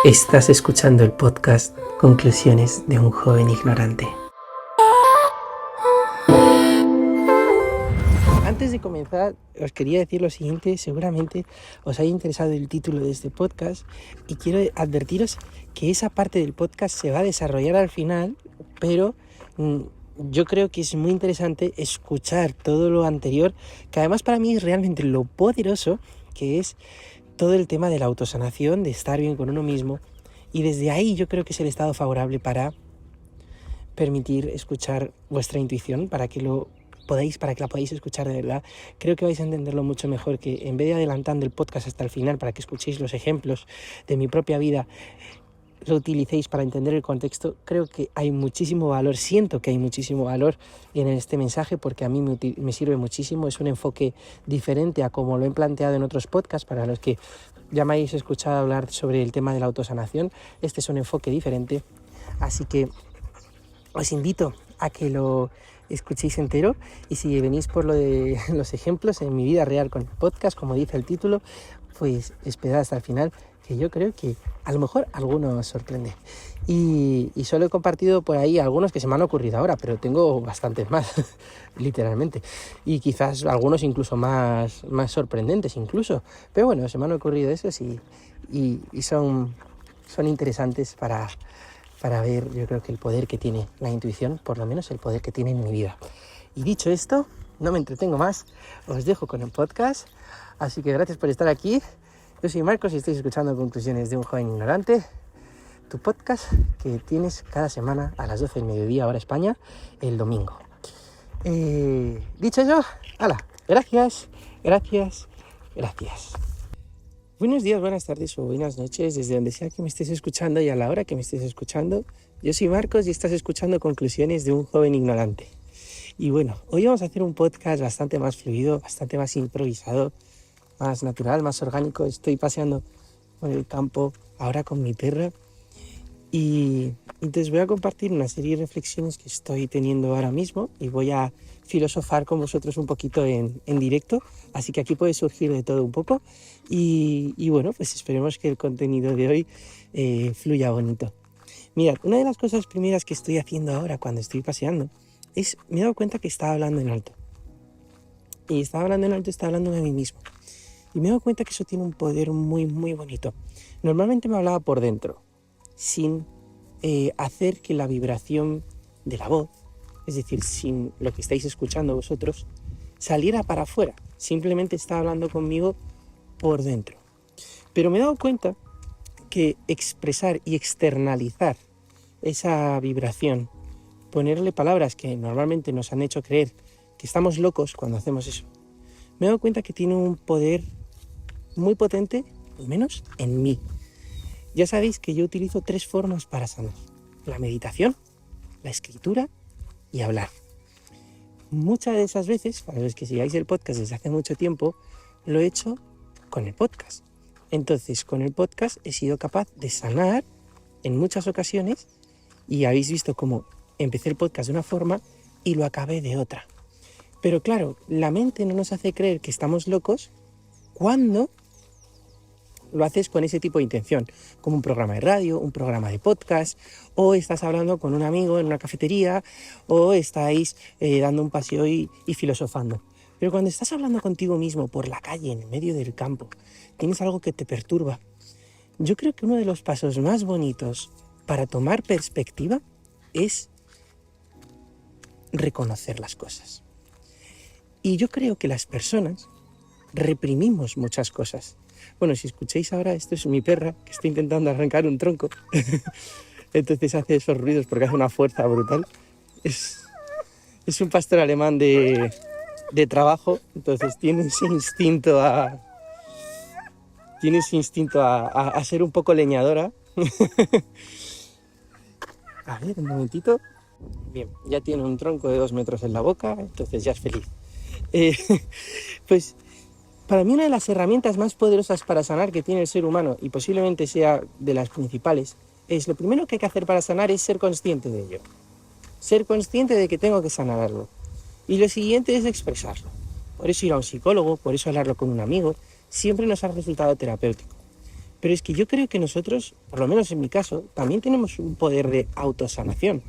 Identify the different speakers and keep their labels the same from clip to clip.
Speaker 1: Estás escuchando el podcast Conclusiones de un joven ignorante. Antes de comenzar, os quería decir lo siguiente. Seguramente os haya interesado el título de este podcast y quiero advertiros que esa parte del podcast se va a desarrollar al final, pero yo creo que es muy interesante escuchar todo lo anterior, que además para mí es realmente lo poderoso que es todo el tema de la autosanación, de estar bien con uno mismo, y desde ahí yo creo que es el estado favorable para permitir escuchar vuestra intuición, para que la podáis escuchar de verdad. Creo que vais a entenderlo mucho mejor que en vez de adelantando el podcast hasta el final para que escuchéis los ejemplos de mi propia vida, lo utilicéis para entender el contexto. Creo que hay muchísimo valor, siento que hay muchísimo valor en este mensaje porque a mí me sirve muchísimo. Es un enfoque diferente a como lo he planteado en otros podcasts. Para los que ya me habéis escuchado hablar sobre el tema de la autosanación, este es un enfoque diferente, así que os invito a que lo escuchéis entero, y si venís por lo de los ejemplos en mi vida real con el podcast, como dice el título, pues esperad hasta el final, que yo creo que a lo mejor alguno os sorprende. Y solo he compartido por ahí algunos que se me han ocurrido ahora, pero tengo bastantes más, literalmente. Y quizás algunos incluso más sorprendentes incluso. Pero bueno, se me han ocurrido esos y son interesantes para ver, yo creo que el poder que tiene la intuición, por lo menos el poder que tiene en mi vida. Y dicho esto, no me entretengo más, os dejo con el podcast. Así que gracias por estar aquí. Yo soy Marcos y estáis escuchando Conclusiones de un joven ignorante, tu podcast que tienes cada semana a las 12 del mediodía, hora España, el domingo. Dicho eso, ¡hala! Gracias. Buenos días, buenas tardes o buenas noches, desde donde sea que me estés escuchando y a la hora que me estés escuchando. Yo soy Marcos y estás escuchando Conclusiones de un joven ignorante. Y bueno, hoy vamos a hacer un podcast bastante más fluido, bastante más improvisado, más natural, más orgánico. Estoy paseando por el campo ahora con mi perra y entonces voy a compartir una serie de reflexiones que estoy teniendo ahora mismo y voy a filosofar con vosotros un poquito en directo, así que aquí puede surgir de todo un poco y bueno, pues esperemos que el contenido de hoy fluya bonito. Mirad, una de las cosas primeras que estoy haciendo ahora cuando estoy paseando es, me he dado cuenta que estaba hablando en alto. Y estaba hablando de mí mismo. Y me he dado cuenta que eso tiene un poder muy, muy bonito. Normalmente me hablaba por dentro, sin hacer que la vibración de la voz, es decir, sin lo que estáis escuchando vosotros, saliera para afuera. Simplemente estaba hablando conmigo por dentro. Pero me he dado cuenta que expresar y externalizar esa vibración, ponerle palabras que normalmente nos han hecho creer que estamos locos cuando hacemos eso, me he dado cuenta que tiene un poder muy potente, al menos en mí. Ya sabéis que yo utilizo 3 formas para sanar: la meditación, la escritura y hablar. Muchas de esas veces, para los que sigáis el podcast desde hace mucho tiempo, lo he hecho con el podcast. Entonces, con el podcast he sido capaz de sanar en muchas ocasiones y habéis visto cómo empecé el podcast de una forma y lo acabé de otra. Pero claro, la mente no nos hace creer que estamos locos cuando lo haces con ese tipo de intención, como un programa de radio, un programa de podcast, o estás hablando con un amigo en una cafetería, o estáis dando un paseo y filosofando. Pero cuando estás hablando contigo mismo por la calle, en medio del campo, tienes algo que te perturba. Yo creo que uno de los pasos más bonitos para tomar perspectiva es reconocer las cosas. Y yo creo que las personas reprimimos muchas cosas. Bueno, si escucháis ahora, esto es mi perra que está intentando arrancar un tronco. Entonces hace esos ruidos porque hace una fuerza brutal. Es un pastor alemán de trabajo, entonces tiene ese instinto a ser un poco leñadora. A ver, un momentito. Bien, ya tiene un tronco de 2 metros en la boca, entonces ya es feliz. Pues para mí una de las herramientas más poderosas para sanar que tiene el ser humano, y posiblemente sea de las principales, es lo primero que hay que hacer para sanar es ser consciente de ello. Ser consciente de que tengo que sanar algo. Y lo siguiente es expresarlo. Por eso ir a un psicólogo, por eso hablarlo con un amigo, siempre nos ha resultado terapéutico. Pero es que yo creo que nosotros, por lo menos en mi caso, también tenemos un poder de autosanación.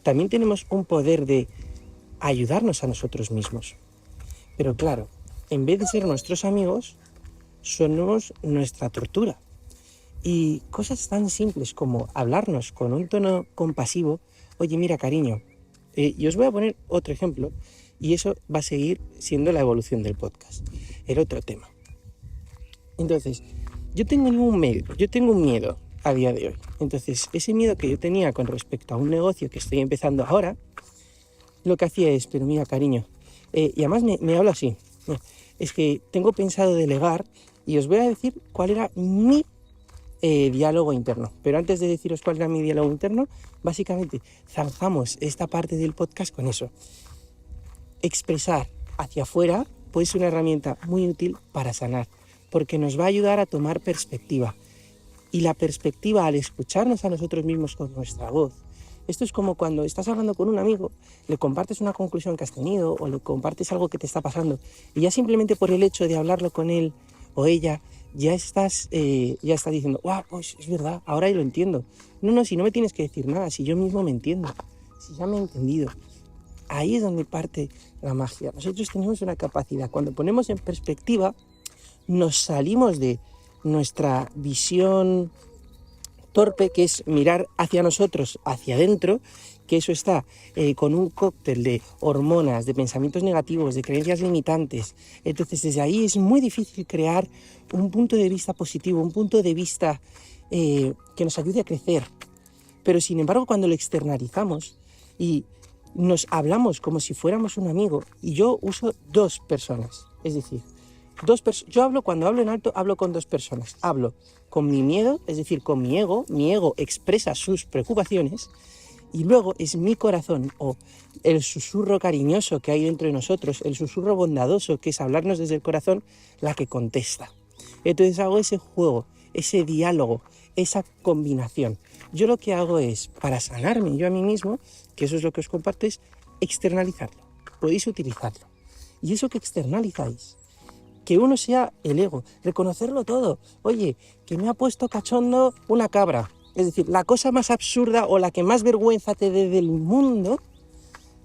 Speaker 1: También tenemos un poder de ayudarnos a nosotros mismos. Pero claro, en vez de ser nuestros amigos, somos nuestra tortura. Y cosas tan simples como hablarnos con un tono compasivo, oye, mira, cariño, y os voy a poner otro ejemplo, y eso va a seguir siendo la evolución del podcast, el otro tema. Entonces, yo tengo un miedo a día de hoy. Entonces, ese miedo que yo tenía con respecto a un negocio que estoy empezando ahora, lo que hacía es, pero mira, cariño, y además me habla así, es que tengo pensado delegar y os voy a decir cuál era mi diálogo interno. Pero antes de deciros cuál era mi diálogo interno, básicamente zanjamos esta parte del podcast con eso. Expresar hacia afuera puede ser una herramienta muy útil para sanar, porque nos va a ayudar a tomar perspectiva. Y la perspectiva, al escucharnos a nosotros mismos con nuestra voz, esto es como cuando estás hablando con un amigo, le compartes una conclusión que has tenido o le compartes algo que te está pasando y ya simplemente por el hecho de hablarlo con él o ella, ya estás diciendo, wow, pues es verdad, ahora lo entiendo. No, si no me tienes que decir nada, si yo mismo me entiendo, si ya me he entendido. Ahí es donde parte la magia. Nosotros tenemos una capacidad, cuando ponemos en perspectiva, nos salimos de nuestra visión torpe, que es mirar hacia nosotros, hacia adentro, que eso está con un cóctel de hormonas, de pensamientos negativos, de creencias limitantes. Entonces desde ahí es muy difícil crear un punto de vista positivo, un punto de vista que nos ayude a crecer. Pero sin embargo, cuando lo externalizamos y nos hablamos como si fuéramos un amigo, y yo uso dos personas, es decir, cuando hablo en alto, hablo con dos personas. Hablo con mi miedo, es decir, con mi ego expresa sus preocupaciones, y luego es mi corazón o el susurro cariñoso que hay dentro de nosotros, el susurro bondadoso que es hablarnos desde el corazón, la que contesta. Entonces hago ese juego, ese diálogo, esa combinación. Yo lo que hago es, para sanarme yo a mí mismo, que eso es lo que os comparto, es externalizarlo. Podéis utilizarlo. Y eso que externalizáis, que uno sea el ego, reconocerlo todo. Oye, que me ha puesto cachondo una cabra. Es decir, la cosa más absurda o la que más vergüenza te dé del mundo.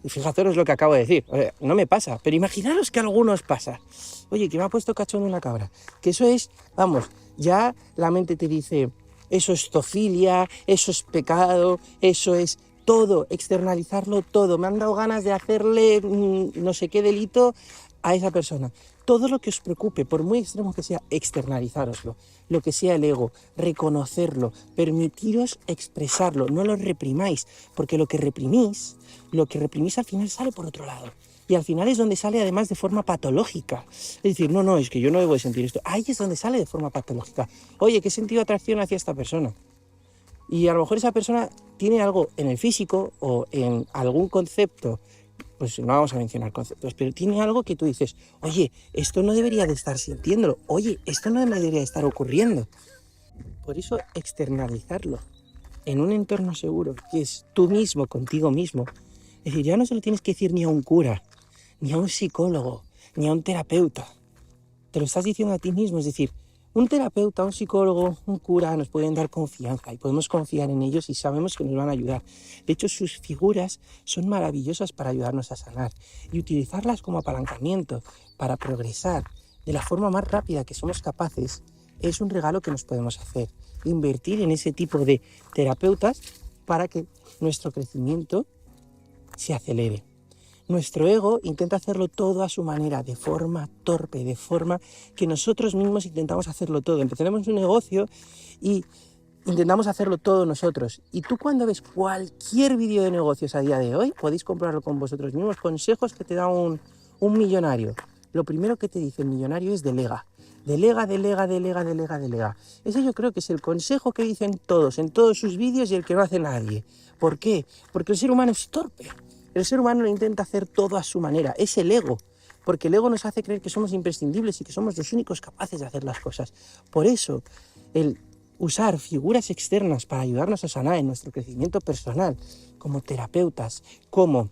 Speaker 1: Y fijaros lo que acabo de decir. No me pasa, pero imaginaros que a algunos pasa. Oye, que me ha puesto cachondo una cabra. Que eso es, vamos, ya la mente te dice, eso es zoofilia, eso es pecado, eso es todo, externalizarlo todo. Me han dado ganas de hacerle no sé qué delito a esa persona. Todo lo que os preocupe, por muy extremo que sea, externalizároslo. Lo que sea el ego, reconocerlo, permitiros expresarlo, no lo reprimáis, porque lo que reprimís al final sale por otro lado. Y al final es donde sale además de forma patológica. Es decir, no, es que yo no debo de sentir esto. Ahí es donde sale de forma patológica. Oye, que he sentido atracción hacia esta persona. Y a lo mejor esa persona tiene algo en el físico o en algún concepto, pues no vamos a mencionar conceptos, pero tiene algo que tú dices, oye, esto no debería de estar sintiéndolo, oye, esto no debería de estar ocurriendo. Por eso externalizarlo en un entorno seguro, que es tú mismo, contigo mismo. Es decir, ya no se lo tienes que decir ni a un cura, ni a un psicólogo, ni a un terapeuta. Te lo estás diciendo a ti mismo, es decir, un terapeuta, un psicólogo, un cura nos pueden dar confianza y podemos confiar en ellos y sabemos que nos van a ayudar. De hecho, sus figuras son maravillosas para ayudarnos a sanar y utilizarlas como apalancamiento para progresar de la forma más rápida que somos capaces es un regalo que nos podemos hacer. Invertir en ese tipo de terapeutas para que nuestro crecimiento se acelere. Nuestro ego intenta hacerlo todo a su manera, de forma torpe, de forma que nosotros mismos intentamos hacerlo todo. Empezamos un negocio y intentamos hacerlo todo nosotros. Y tú cuando ves cualquier vídeo de negocios a día de hoy, podéis comprarlo con vosotros mismos, consejos que te da un millonario. Lo primero que te dice el millonario es delega. Delega. Ese yo creo que es el consejo que dicen todos, en todos sus vídeos y el que no hace nadie. ¿Por qué? Porque el ser humano es torpe. El ser humano lo intenta hacer todo a su manera. Es el ego. Porque el ego nos hace creer que somos imprescindibles y que somos los únicos capaces de hacer las cosas. Por eso, el usar figuras externas para ayudarnos a sanar en nuestro crecimiento personal, como terapeutas, como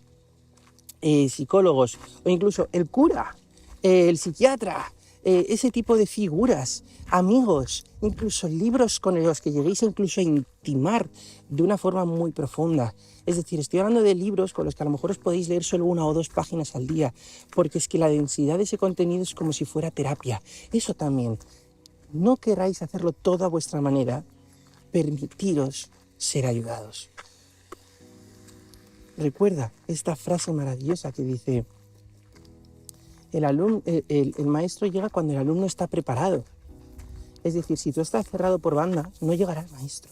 Speaker 1: psicólogos, o incluso el cura, el psiquiatra, ese tipo de figuras, amigos, incluso libros con los que lleguéis incluso a intimar de una forma muy profunda. Es decir, estoy hablando de libros con los que a lo mejor os podéis leer solo 1 o 2 páginas al día, porque es que la densidad de ese contenido es como si fuera terapia. Eso también. No queráis hacerlo todo a vuestra manera, permitiros ser ayudados. Recuerda esta frase maravillosa que dice: el maestro llega cuando el alumno está preparado. Es decir, si tú estás cerrado por banda, no llegará el maestro.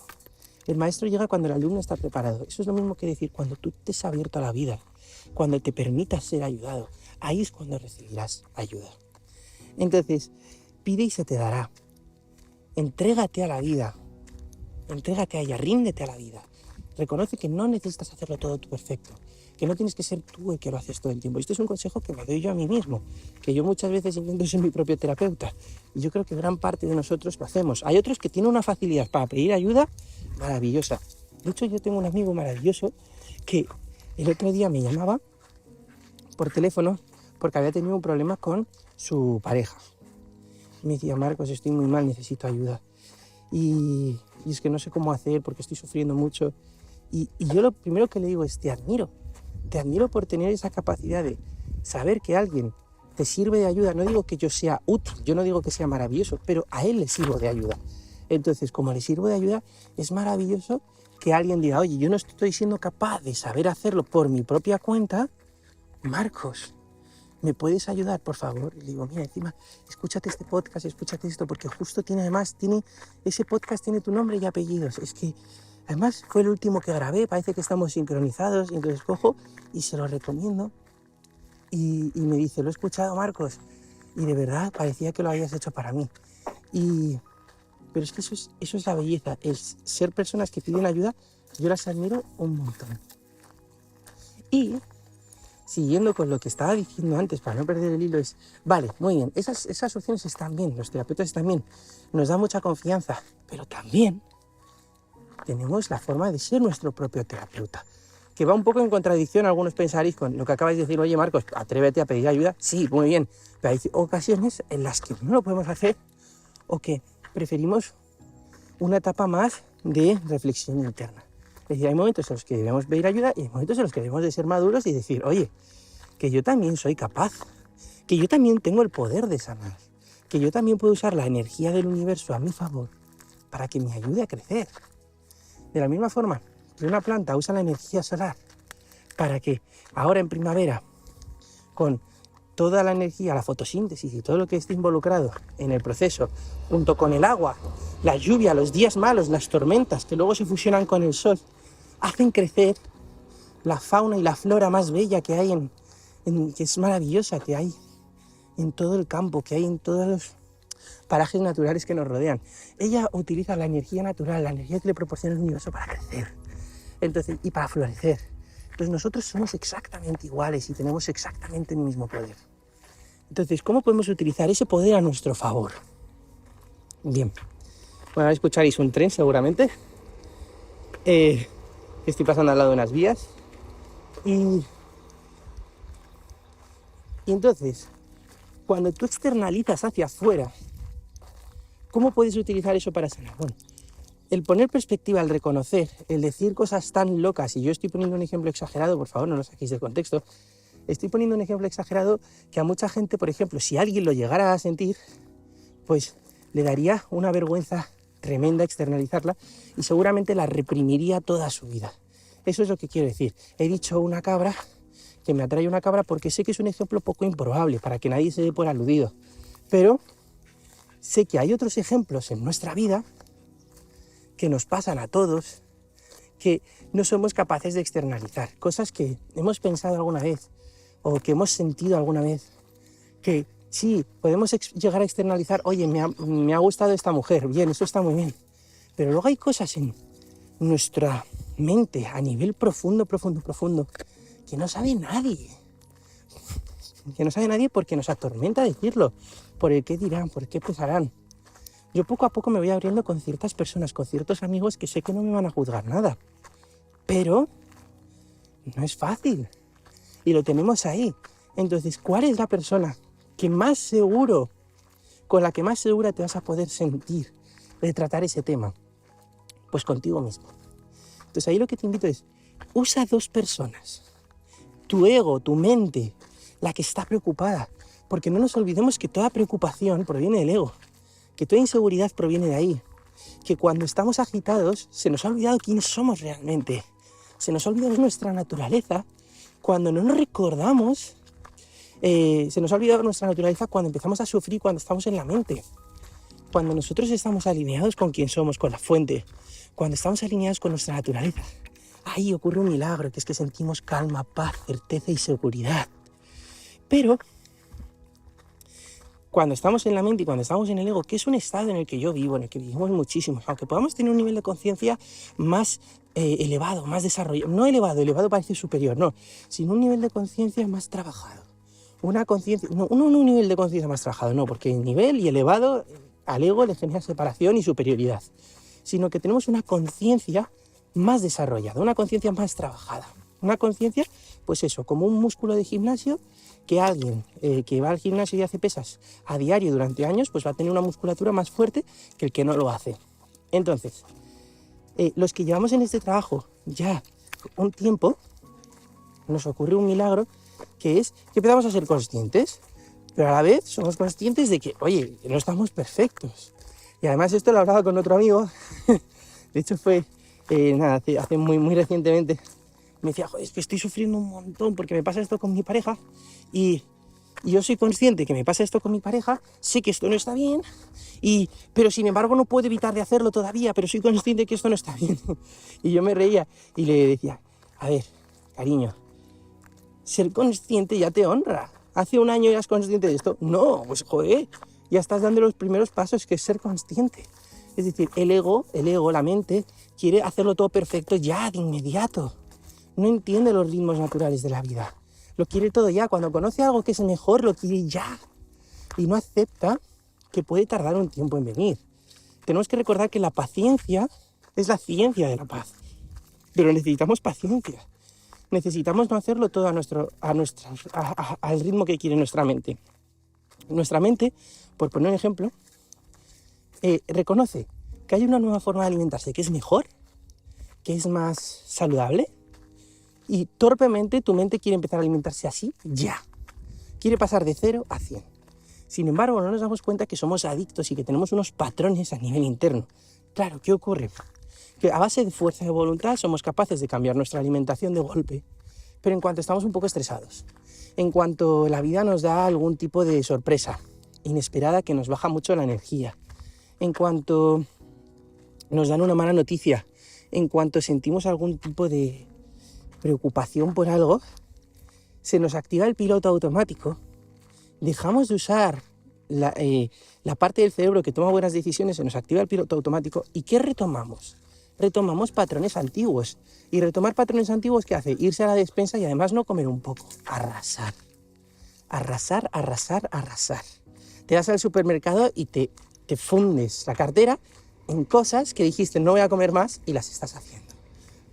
Speaker 1: El maestro llega cuando el alumno está preparado. Eso es lo mismo que decir cuando tú te has abierto a la vida, cuando te permitas ser ayudado. Ahí es cuando recibirás ayuda. Entonces, pide y se te dará. Entrégate a la vida. Entrégate a ella, ríndete a la vida. Reconoce que no necesitas hacerlo todo tú perfecto, que no tienes que ser tú el que lo haces todo el tiempo. Esto es un consejo que me doy yo a mí mismo, que yo muchas veces intento ser mi propio terapeuta. Y yo creo que gran parte de nosotros lo hacemos. Hay otros que tienen una facilidad para pedir ayuda maravillosa. De hecho, yo tengo un amigo maravilloso que el otro día me llamaba por teléfono porque había tenido un problema con su pareja. Me decía: Marcos, estoy muy mal, necesito ayuda. Y es que no sé cómo hacer porque estoy sufriendo mucho. Y yo lo primero que le digo es: te admiro por tener esa capacidad de saber que alguien te sirve de ayuda. No digo que yo sea útil, yo no digo que sea maravilloso, pero a él le sirvo de ayuda. Entonces, como le sirvo de ayuda, es maravilloso que alguien diga: oye, yo no estoy siendo capaz de saber hacerlo por mi propia cuenta, Marcos, ¿me puedes ayudar, por favor? Y le digo: mira, encima, escúchate este podcast, escúchate esto, porque justo ese podcast tiene tu nombre y apellidos. Es que, además, fue el último que grabé, parece que estamos sincronizados, y entonces cojo y se lo recomiendo. Y me dice: lo he escuchado, Marcos, y de verdad parecía que lo habías hecho para mí. Pero es que eso es la belleza, el ser personas que piden ayuda, yo las admiro un montón. Y siguiendo con lo que estaba diciendo antes, para no perder el hilo, es: vale, muy bien, esas opciones están bien, los terapeutas están bien, nos da mucha confianza, pero también tenemos la forma de ser nuestro propio terapeuta, que va un poco en contradicción. Algunos pensaréis con lo que acabáis de decir: oye, Marcos, atrévete a pedir ayuda. Sí, muy bien, pero hay ocasiones en las que no lo podemos hacer o que preferimos una etapa más de reflexión interna. Es decir, hay momentos en los que debemos pedir ayuda y hay momentos en los que debemos de ser maduros y decir: oye, que yo también soy capaz, que yo también tengo el poder de sanar, que yo también puedo usar la energía del universo a mi favor para que me ayude a crecer. De la misma forma que una planta usa la energía solar para que ahora en primavera, con toda la energía, la fotosíntesis y todo lo que esté involucrado en el proceso, junto con el agua, la lluvia, los días malos, las tormentas que luego se fusionan con el sol, hacen crecer la fauna y la flora más bella que hay que es maravillosa, que hay en todo el campo, que hay en todos los parajes naturales que nos rodean. Ella utiliza la energía natural, la energía que le proporciona el universo para crecer, entonces, y para florecer. Entonces nosotros somos exactamente iguales y tenemos exactamente el mismo poder. Entonces, ¿cómo podemos utilizar ese poder a nuestro favor? Bien, bueno, ahora escucharéis un tren seguramente. Estoy pasando al lado de unas vías. Y entonces, cuando tú externalizas hacia afuera, ¿cómo puedes utilizar eso para sanar? Bueno, el poner perspectiva, el reconocer, el decir cosas tan locas, y yo estoy poniendo un ejemplo exagerado, por favor, no lo saquéis de contexto, estoy poniendo un ejemplo exagerado que a mucha gente, por ejemplo, si alguien lo llegara a sentir, pues le daría una vergüenza tremenda externalizarla y seguramente la reprimiría toda su vida. Eso es lo que quiero decir. He dicho una cabra, que me atrae una cabra, porque sé que es un ejemplo poco improbable, para que nadie se dé por aludido. Pero sé que hay otros ejemplos en nuestra vida que nos pasan a todos, que no somos capaces de externalizar. Cosas que hemos pensado alguna vez o que hemos sentido alguna vez, que sí, podemos llegar a externalizar: oye, me ha gustado esta mujer, bien, eso está muy bien. Pero luego hay cosas en nuestra mente a nivel profundo, que no sabe nadie. Que no sabe nadie porque nos atormenta decirlo, por el qué dirán, por el qué pensarán. Yo poco a poco me voy abriendo con ciertas personas, con ciertos amigos que sé que no me van a juzgar nada. Pero no es fácil. Y lo tenemos ahí. Entonces, ¿cuál es la persona que más seguro con la que más segura te vas a poder sentir de tratar ese tema? Pues contigo mismo. Entonces ahí lo que te invito es, usa 2 personas. Tu ego, tu mente, la que está preocupada. Porque no nos olvidemos que toda preocupación proviene del ego. Que toda inseguridad proviene de ahí. Que cuando estamos agitados se nos ha olvidado quiénes somos realmente. Se nos ha olvidado nuestra naturaleza. Cuando no nos recordamos, se nos ha olvidado nuestra naturaleza cuando empezamos a sufrir, cuando estamos en la mente. Cuando nosotros estamos alineados con quién somos, con la fuente, cuando estamos alineados con nuestra naturaleza, ahí ocurre un milagro, que es que sentimos calma, paz, certeza y seguridad. Pero cuando estamos en la mente y cuando estamos en el ego, que es un estado en el que yo vivo, en el que vivimos muchísimos, aunque podamos tener un nivel de conciencia más elevado, más desarrollado, no elevado, elevado parece superior, no, sino un nivel de conciencia más trabajado. Una conciencia, no un nivel de conciencia más trabajado, no, porque el nivel y elevado al ego le genera separación y superioridad, sino que tenemos una conciencia más desarrollada, una conciencia más trabajada, una conciencia, pues eso, como un músculo de gimnasio, que alguien que va al gimnasio y hace pesas a diario durante años, pues va a tener una musculatura más fuerte que el que no lo hace. Entonces, los que llevamos en este trabajo ya un tiempo, nos ocurre un milagro, que es que empezamos a ser conscientes, pero a la vez somos conscientes de que, oye, no estamos perfectos. Y además esto lo hablaba con otro amigo, de hecho fue, hace muy recientemente, me decía, joder, es que estoy sufriendo un montón porque me pasa esto con mi pareja y yo soy consciente que me pasa esto con mi pareja, sé que esto no está bien, pero sin embargo no puedo evitar de hacerlo todavía, pero soy consciente que esto no está bien. Y yo me reía y le decía, a ver, cariño, ser consciente ya te honra. ¿Hace un año eras consciente de esto? No, pues joder, ya estás dando los primeros pasos, que es ser consciente. Es decir, el ego, la mente, quiere hacerlo todo perfecto ya, de inmediato. No entiende los ritmos naturales de la vida. Lo quiere todo ya. Cuando conoce algo que es mejor, lo quiere ya. Y no acepta que puede tardar un tiempo en venir. Tenemos que recordar que la paciencia es la ciencia de la paz. Pero necesitamos paciencia. Necesitamos no hacerlo todo al ritmo que quiere nuestra mente. Nuestra mente, por poner un ejemplo, reconoce que hay una nueva forma de alimentarse que es mejor, que es más saludable, y torpemente tu mente quiere empezar a alimentarse así ya. Quiere pasar de 0 a 100. Sin embargo, no nos damos cuenta que somos adictos y que tenemos unos patrones a nivel interno. Claro, ¿qué ocurre? Que a base de fuerza de voluntad somos capaces de cambiar nuestra alimentación de golpe, pero en cuanto estamos un poco estresados, en cuanto la vida nos da algún tipo de sorpresa inesperada que nos baja mucho la energía, en cuanto nos dan una mala noticia, en cuanto sentimos algún tipo de preocupación por algo, se nos activa el piloto automático, dejamos de usar la parte del cerebro que toma buenas decisiones, se nos activa el piloto automático, ¿y qué retomamos? Retomamos patrones antiguos. Y retomar patrones antiguos, ¿qué hace? Irse a la despensa y además no comer un poco. Arrasar. Arrasar, arrasar, arrasar. Te vas al supermercado y te fundes la cartera en cosas que dijiste no voy a comer más y las estás haciendo.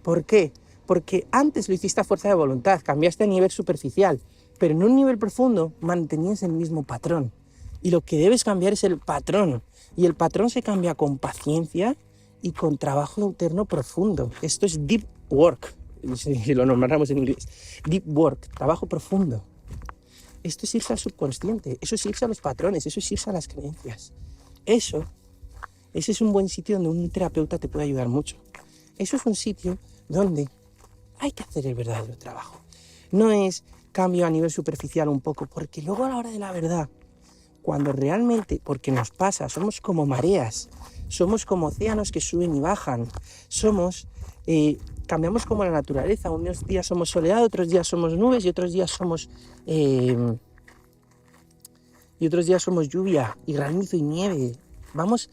Speaker 1: ¿Por qué? Porque antes lo hiciste a fuerza de voluntad, cambiaste a nivel superficial, pero en un nivel profundo mantenías el mismo patrón. Y lo que debes cambiar es el patrón. Y el patrón se cambia con paciencia y con trabajo interno profundo. Esto es deep work, si lo nombramos en inglés. Deep work, trabajo profundo. Esto es irse al subconsciente, eso es irse a los patrones, eso es irse a las creencias. Ese es un buen sitio donde un terapeuta te puede ayudar mucho. Eso es un sitio donde hay que hacer el verdadero trabajo. No es cambio a nivel superficial un poco, porque luego a la hora de la verdad, cuando realmente, porque nos pasa, somos como mareas, somos como océanos que suben y bajan, cambiamos como la naturaleza, unos días somos soleado, otros días somos nubes y otros días somos lluvia y granizo y nieve. Vamos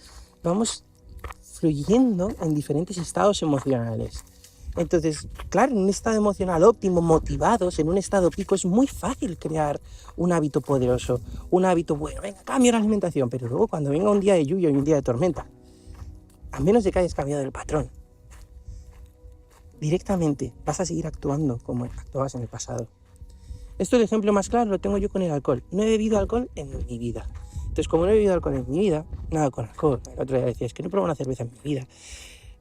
Speaker 1: fluyendo en diferentes estados emocionales. Entonces, claro, en un estado emocional óptimo, motivados, en un estado pico, es muy fácil crear un hábito poderoso, un hábito bueno. Venga, cambio la alimentación, pero luego cuando venga un día de lluvia y un día de tormenta, a menos de que hayas cambiado el patrón, directamente vas a seguir actuando como actuabas en el pasado. Esto, el ejemplo más claro, lo tengo yo con el alcohol. No he bebido alcohol en mi vida. Entonces, como no he bebido alcohol en mi vida, nada con alcohol. El otro día decía, es que no he probado una cerveza en mi vida.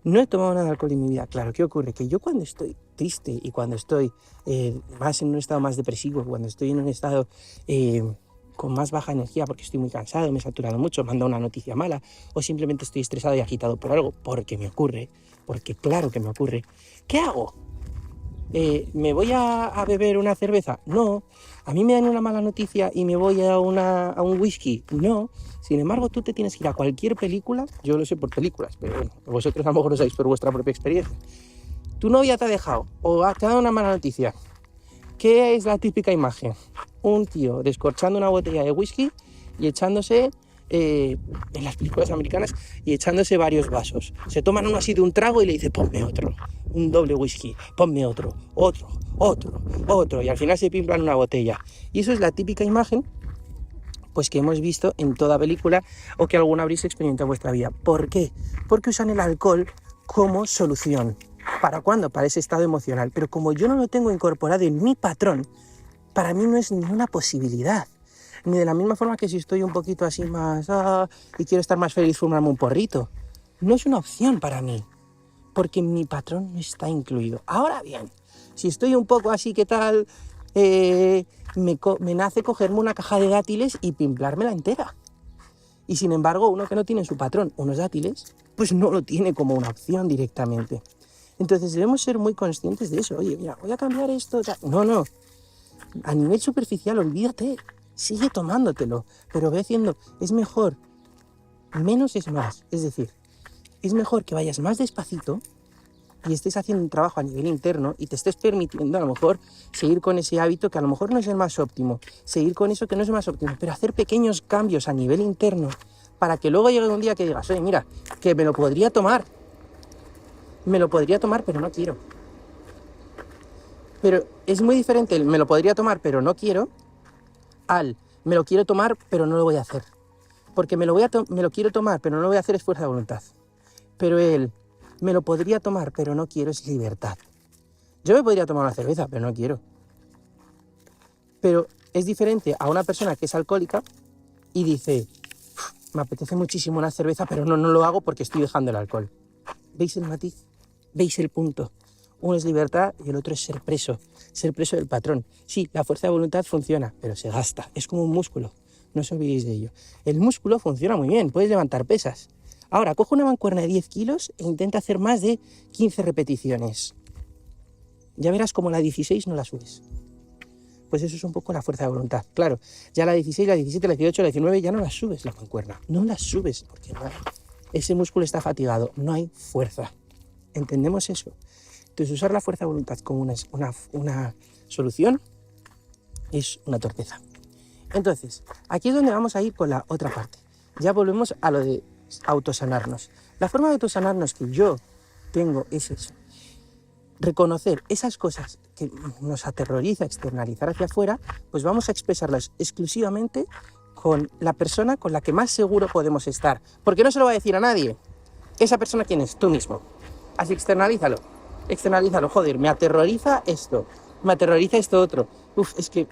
Speaker 1: No he tomado nada de alcohol en mi vida. Claro, ¿qué ocurre? Que yo cuando estoy triste y cuando estoy más en un estado más depresivo, cuando estoy en un estado con más baja energía porque estoy muy cansado, me he saturado mucho, me han dado una noticia mala, o simplemente estoy estresado y agitado por algo, porque me ocurre, porque claro que me ocurre, ¿qué hago? ¿Me voy a beber una cerveza? No. ¿A mí me dan una mala noticia y me voy a un whisky? No. Sin embargo, tú te tienes que ir a cualquier película, yo lo sé por películas, pero bueno, vosotros a lo mejor lo sabéis por vuestra propia experiencia. Tu novia te ha dejado o te ha dado una mala noticia. ¿Qué es la típica imagen? Un tío descorchando una botella de whisky y echándose, en las películas americanas, y echándose varios vasos. Se toman uno así de un trago y le dice, ponme otro, un doble whisky, ponme otro, y al final se pimplan una botella. Y eso es la típica imagen pues que hemos visto en toda película o que alguna habréis experimentado en vuestra vida. ¿Por qué? Porque usan el alcohol como solución. ¿Para cuándo? Para ese estado emocional. Pero como yo no lo tengo incorporado en mi patrón, para mí no es ninguna posibilidad. Ni de la misma forma que si estoy un poquito así más y quiero estar más feliz, fumarme un porrito. No es una opción para mí, porque mi patrón no está incluido. Ahora bien, si estoy un poco así, ¿qué tal? Me nace cogerme una caja de dátiles y pimplármela entera. Y sin embargo, uno que no tiene en su patrón unos dátiles, pues no lo tiene como una opción directamente. Entonces debemos ser muy conscientes de eso. Oye, mira, voy a cambiar esto. No. A nivel superficial, olvídate. Sigue tomándotelo. Pero ve haciendo, es mejor. Menos es más. Es decir, es mejor que vayas más despacito y estés haciendo un trabajo a nivel interno y te estés permitiendo a lo mejor seguir con ese hábito que a lo mejor no es el más óptimo, seguir con eso que no es el más óptimo, pero hacer pequeños cambios a nivel interno para que luego llegue un día que digas, oye, mira, que me lo podría tomar, pero no quiero. Pero es muy diferente el me lo podría tomar, pero no quiero, al me lo quiero tomar, pero no lo voy a hacer. Porque me lo quiero tomar, pero no lo voy a hacer es fuerza de voluntad. Pero el me lo podría tomar, pero no quiero es libertad. Yo me podría tomar una cerveza, pero no quiero. Pero es diferente a una persona que es alcohólica y dice, me apetece muchísimo una cerveza, pero no lo hago porque estoy dejando el alcohol. ¿Veis el matiz? ¿Veis el punto? Uno es libertad y el otro es ser preso del patrón. Sí, la fuerza de voluntad funciona, pero se gasta. Es como un músculo, no os olvidéis de ello. El músculo funciona muy bien, puedes levantar pesas. Ahora, coge una mancuerna de 10 kilos e intenta hacer más de 15 repeticiones. Ya verás como la 16 no la subes. Pues eso es un poco la fuerza de voluntad. Claro, ya la 16, la 17, la 18, la 19 ya no la subes la mancuerna. No la subes porque ese músculo está fatigado, no hay fuerza. ¿Entendemos eso? Entonces usar la fuerza de voluntad como una solución es una torpeza. Entonces, aquí es donde vamos a ir con la otra parte. Ya volvemos a lo de autosanarnos. La forma de autosanarnos que yo tengo es eso. Reconocer esas cosas que nos aterroriza externalizar hacia afuera, pues vamos a expresarlas exclusivamente con la persona con la que más seguro podemos estar. Porque no se lo va a decir a nadie. ¿Esa persona quién es? Tú mismo. Así externalízalo, joder, me aterroriza esto otro. Es que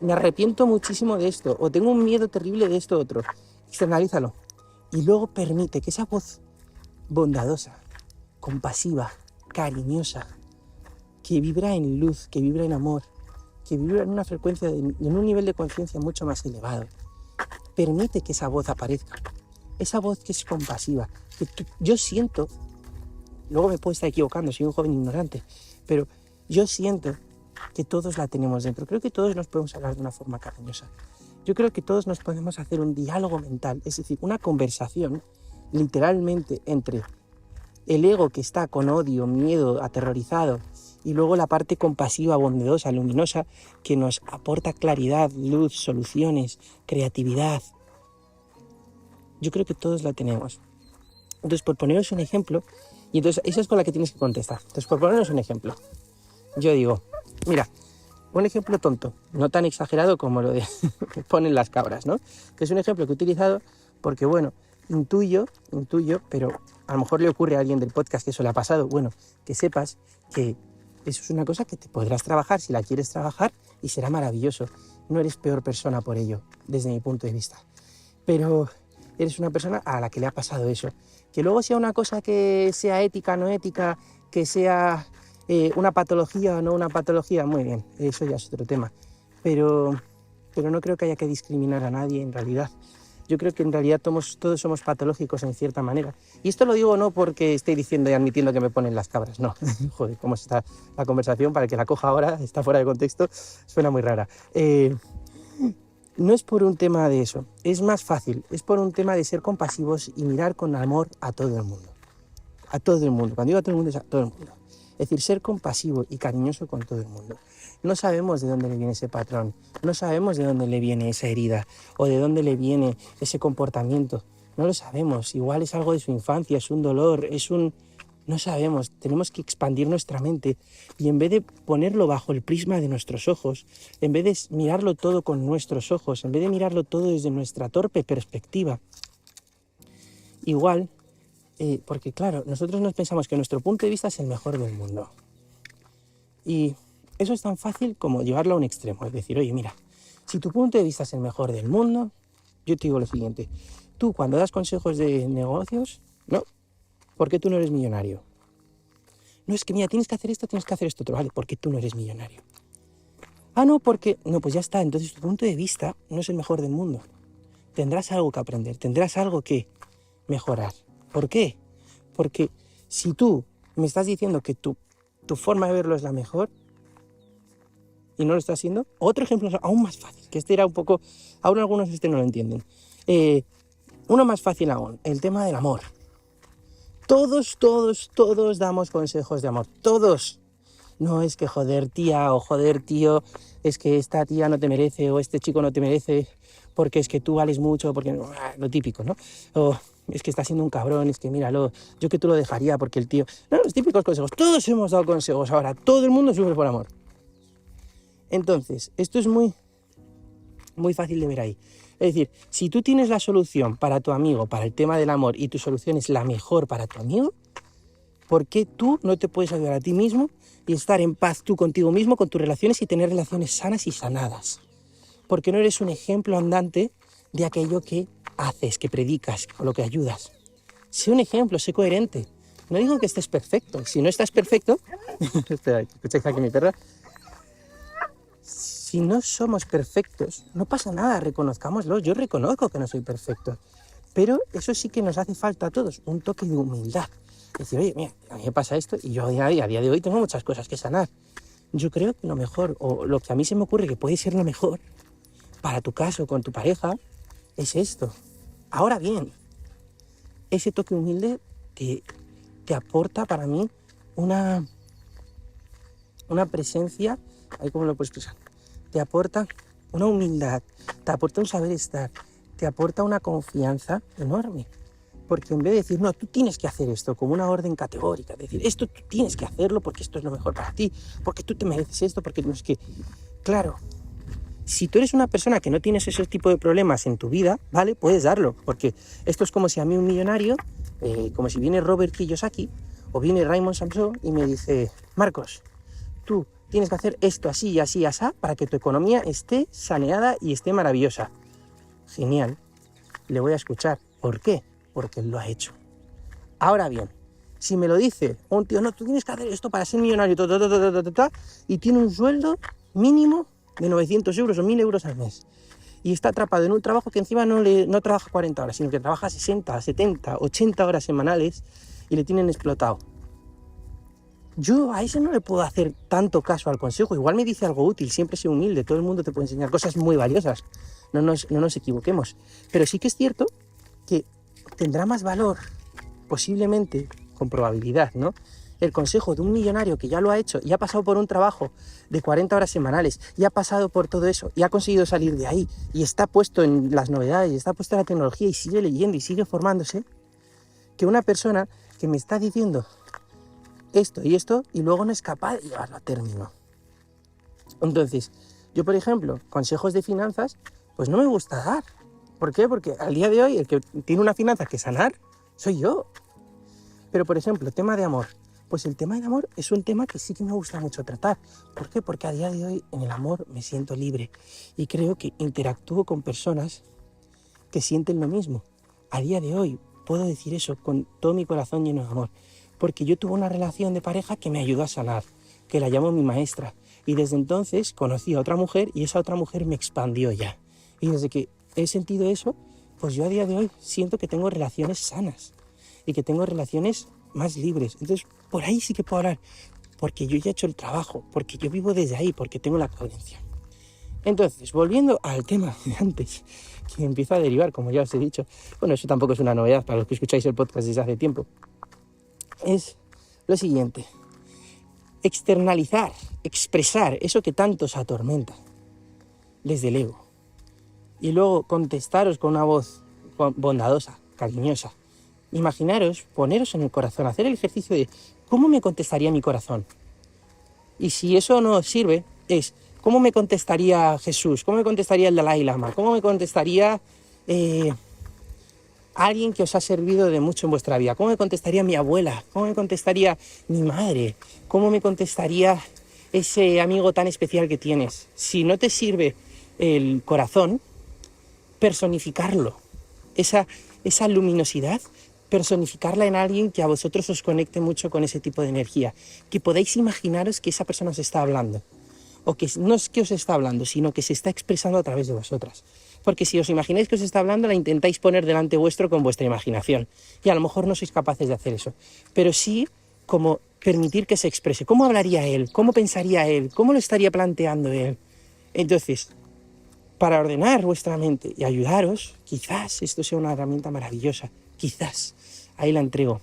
Speaker 1: me arrepiento muchísimo de esto, o tengo un miedo terrible de esto otro. Externalízalo. Y luego permite que esa voz bondadosa, compasiva, cariñosa, que vibra en luz, que vibra en amor, que vibra en una frecuencia, en un nivel de conciencia mucho más elevado, permite que esa voz aparezca. Esa voz que es compasiva, que yo siento. Luego me puedo estar equivocando, soy un joven ignorante, pero yo siento que todos la tenemos dentro. Creo que todos nos podemos hablar de una forma cariñosa. Yo creo que todos nos podemos hacer un diálogo mental, es decir, una conversación literalmente entre el ego que está con odio, miedo, aterrorizado, y luego la parte compasiva, bondadosa, luminosa, que nos aporta claridad, luz, soluciones, creatividad. Yo creo que todos la tenemos. Entonces, por poneros un ejemplo, y entonces esa es con la que tienes que contestar. Entonces, por poneros un ejemplo, yo digo, mira, un ejemplo tonto, no tan exagerado como lo de que ponen las cabras, ¿no? Que es un ejemplo que he utilizado porque, bueno, intuyo, pero a lo mejor le ocurre a alguien del podcast que eso le ha pasado. Bueno, que sepas que eso es una cosa que te podrás trabajar si la quieres trabajar y será maravilloso. No eres peor persona por ello, desde mi punto de vista. pero eres una persona a la que le ha pasado eso. Que luego sea una cosa que sea ética, no ética, que sea una patología o no una patología, muy bien, eso ya es otro tema. Pero no creo que haya que discriminar a nadie en realidad. Yo creo que en realidad todos somos patológicos en cierta manera. Y esto lo digo no porque estoy diciendo y admitiendo que me ponen las cabras, no. Joder, cómo está la conversación, para el que la coja ahora, está fuera de contexto, suena muy rara. No es por un tema de eso, es más fácil, es por un tema de ser compasivos y mirar con amor a todo el mundo. A todo el mundo, cuando digo a todo el mundo es a todo el mundo. Es decir, ser compasivo y cariñoso con todo el mundo. No sabemos de dónde le viene ese patrón, no sabemos de dónde le viene esa herida o de dónde le viene ese comportamiento. No lo sabemos, igual es algo de su infancia, es un dolor, no sabemos, tenemos que expandir nuestra mente y en vez de ponerlo bajo el prisma de nuestros ojos, en vez de mirarlo todo con nuestros ojos, en vez de mirarlo todo desde nuestra torpe perspectiva, igual, porque claro, nosotros nos pensamos que nuestro punto de vista es el mejor del mundo. Y eso es tan fácil como llevarlo a un extremo, es decir, oye, mira, si tu punto de vista es el mejor del mundo, yo te digo lo siguiente, tú cuando das consejos de negocios, no, ¿por qué tú no eres millonario? No, es que mira, tienes que hacer esto otro, vale, ¿por qué tú no eres millonario? Ah, no, porque, no, pues ya está, entonces tu punto de vista no es el mejor del mundo. Tendrás algo que aprender, tendrás algo que mejorar. ¿Por qué? Porque si tú me estás diciendo que tu forma de verlo es la mejor y no lo estás haciendo, otro ejemplo aún más fácil, que este era un poco, aún algunos no lo entienden. Uno más fácil aún, el tema del amor. Todos damos consejos de amor, todos. No es que joder tía o joder tío, es que esta tía no te merece o este chico no te merece porque es que tú vales mucho, porque lo típico, ¿no? O es que está siendo un cabrón, es que míralo, yo que tú lo dejaría porque el tío... No, los típicos consejos, todos hemos dado consejos, ahora todo el mundo sufre por amor. Entonces, esto es muy fácil de ver ahí. Es decir, si tú tienes la solución para tu amigo, para el tema del amor, y tu solución es la mejor para tu amigo, ¿por qué tú no te puedes ayudar a ti mismo y estar en paz tú contigo mismo, con tus relaciones y tener relaciones sanas y sanadas? Porque no eres un ejemplo andante de aquello que haces, que predicas, o lo que ayudas. Sé un ejemplo, sé coherente. No digo que estés perfecto. Si no estás perfecto... Espera, escucháis aquí mi perra. Si no somos perfectos, no pasa nada, reconozcámoslo. Yo reconozco que no soy perfecto. Pero eso sí que nos hace falta a todos, un toque de humildad. Decir, oye, mira, a mí me pasa esto y yo a día de hoy tengo muchas cosas que sanar. Yo creo que lo mejor, o lo que a mí se me ocurre que puede ser lo mejor para tu caso, con tu pareja, es esto. Ahora bien, ese toque humilde te aporta para mí una presencia, ahí cómo lo puedo expresar, te aporta una humildad, te aporta un saber estar, te aporta una confianza enorme. Porque en vez de decir, no, tú tienes que hacer esto como una orden categórica, decir, esto tú tienes que hacerlo porque esto es lo mejor para ti, porque tú te mereces esto, porque no es que... Claro, si tú eres una persona que no tienes ese tipo de problemas en tu vida, ¿vale? Puedes darlo, porque esto es como si a mí un millonario, como si viene Robert Kiyosaki o viene Raymond Samson y me dice, Marcos, tú tienes que hacer esto así y así y así para que tu economía esté saneada y esté maravillosa. Genial, le voy a escuchar. ¿Por qué? Porque él lo ha hecho. Ahora bien, si me lo dice un tío, no, tú tienes que hacer esto para ser millonario, y tiene un sueldo mínimo de 900 euros o 1.000 euros al mes, y está atrapado en un trabajo que encima no trabaja 40 horas, sino que trabaja 60, 70, 80 horas semanales y le tienen explotado. Yo a ese no le puedo hacer tanto caso al consejo. Igual me dice algo útil, siempre sé humilde, todo el mundo te puede enseñar cosas muy valiosas, no nos equivoquemos. Pero sí que es cierto que tendrá más valor, posiblemente, con probabilidad, ¿no?, el consejo de un millonario que ya lo ha hecho y ha pasado por un trabajo de 40 horas semanales y ha pasado por todo eso y ha conseguido salir de ahí y está puesto en las novedades y está puesto en la tecnología y sigue leyendo y sigue formándose, que una persona que me está diciendo esto y esto y luego no es capaz de llevarlo a término. Entonces, yo, por ejemplo, consejos de finanzas, pues no me gusta dar. ¿Por qué? Porque al día de hoy el que tiene una finanza que sanar soy yo. Pero, por ejemplo, el tema de amor. Pues el tema del amor es un tema que sí que me gusta mucho tratar. ¿Por qué? Porque a día de hoy en el amor me siento libre y creo que interactúo con personas que sienten lo mismo. A día de hoy puedo decir eso con todo mi corazón lleno de amor, porque yo tuve una relación de pareja que me ayudó a sanar, que la llamo mi maestra, y desde entonces conocí a otra mujer y esa otra mujer me expandió ya. Y desde que he sentido eso, pues yo a día de hoy siento que tengo relaciones sanas y que tengo relaciones más libres. Entonces, por ahí sí que puedo hablar, porque yo ya he hecho el trabajo, porque yo vivo desde ahí, porque tengo la coherencia. Entonces, volviendo al tema de antes, que empieza a derivar, como ya os he dicho, bueno, eso tampoco es una novedad para los que escucháis el podcast desde hace tiempo, es lo siguiente: externalizar, expresar eso que tanto os atormenta desde el ego, y luego contestaros con una voz bondadosa, cariñosa. Imaginaros, poneros en el corazón, hacer el ejercicio de ¿cómo me contestaría mi corazón? Y si eso no os sirve, es ¿cómo me contestaría Jesús? ¿Cómo me contestaría el Dalai Lama? ¿Cómo me contestaría alguien que os ha servido de mucho en vuestra vida? ¿Cómo me contestaría mi abuela? ¿Cómo me contestaría mi madre? ¿Cómo me contestaría ese amigo tan especial que tienes? Si no te sirve el corazón, personificarlo. Esa luminosidad, personificarla en alguien que a vosotros os conecte mucho con ese tipo de energía. Que podáis imaginaros que esa persona os está hablando. O que no es que os está hablando, sino que se está expresando a través de vosotras. Porque si os imagináis que os está hablando, la intentáis poner delante vuestro con vuestra imaginación. Y a lo mejor no sois capaces de hacer eso. Pero sí como permitir que se exprese. ¿Cómo hablaría él? ¿Cómo pensaría él? ¿Cómo lo estaría planteando él? Entonces, para ordenar vuestra mente y ayudaros, quizás esto sea una herramienta maravillosa. Quizás. Ahí la entrego.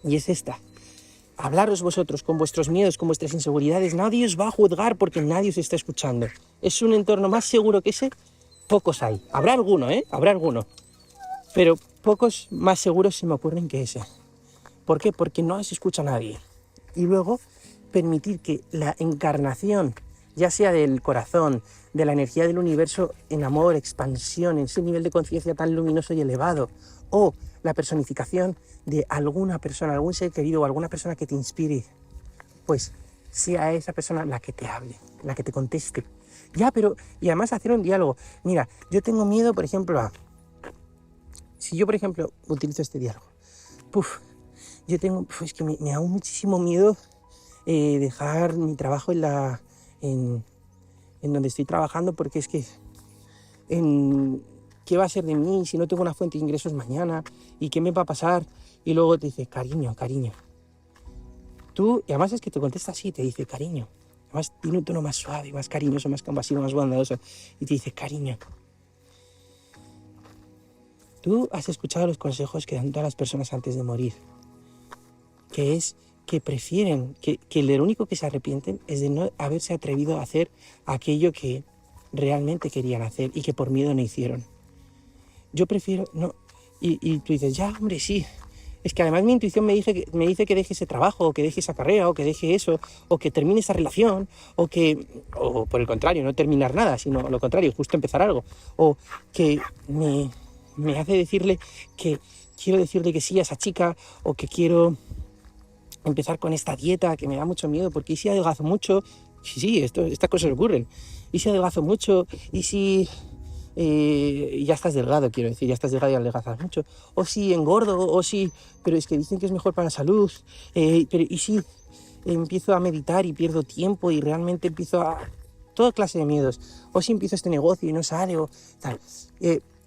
Speaker 1: Y es esta. Hablaros vosotros con vuestros miedos, con vuestras inseguridades. Nadie os va a juzgar porque nadie os está escuchando. Es un entorno más seguro que ese. Pocos hay. Habrá alguno, Habrá alguno. Pero pocos más seguros se me ocurren que ese. ¿Por qué? Porque no se escucha a nadie. Y luego permitir que la encarnación, ya sea del corazón, de la energía del universo en amor, expansión, en ese nivel de conciencia tan luminoso y elevado, o la personificación de alguna persona, algún ser querido o alguna persona que te inspire, pues sea esa persona la que te hable, la que te conteste. Ya, pero, y además hacer un diálogo. Mira, yo tengo miedo, por ejemplo, si yo, por ejemplo, utilizo este diálogo, es que me da muchísimo miedo dejar mi trabajo en donde estoy trabajando, porque es que ¿qué va a ser de mí si no tengo una fuente de ingresos mañana? ¿Y qué me va a pasar? Y luego te dice, cariño. Tú, y además es que te contesta así, te dice, cariño. Además tiene un tono más suave, más cariñoso, más compasivo, más bondadoso. Y te dice, cariño. Tú has escuchado los consejos que dan todas las personas antes de morir. Que es que prefieren, que lo único que se arrepienten es de no haberse atrevido a hacer aquello que realmente querían hacer y que por miedo no hicieron. Yo prefiero, no, y tú dices, ya, hombre, sí, es que además mi intuición me dice que deje ese trabajo, o que deje esa carrera, o que deje eso, o que termine esa relación, o por el contrario, no terminar nada, sino lo contrario, justo empezar algo, o que me hace decirle que quiero decirle que sí a esa chica, o que quiero empezar con esta dieta que me da mucho miedo, porque ¿y si adelgazo mucho? Sí, estas cosas ocurren. ¿Y si adelgazo mucho? ¿Y si ya estás delgado, quiero decir, ya estás delgado y adelgazas mucho? ¿O si engordo? ¿O si...? Pero es que dicen que es mejor para la salud. Pero ¿y si empiezo a meditar y pierdo tiempo y realmente empiezo a... toda clase de miedos? ¿O si empiezo este negocio y no sale? O tal.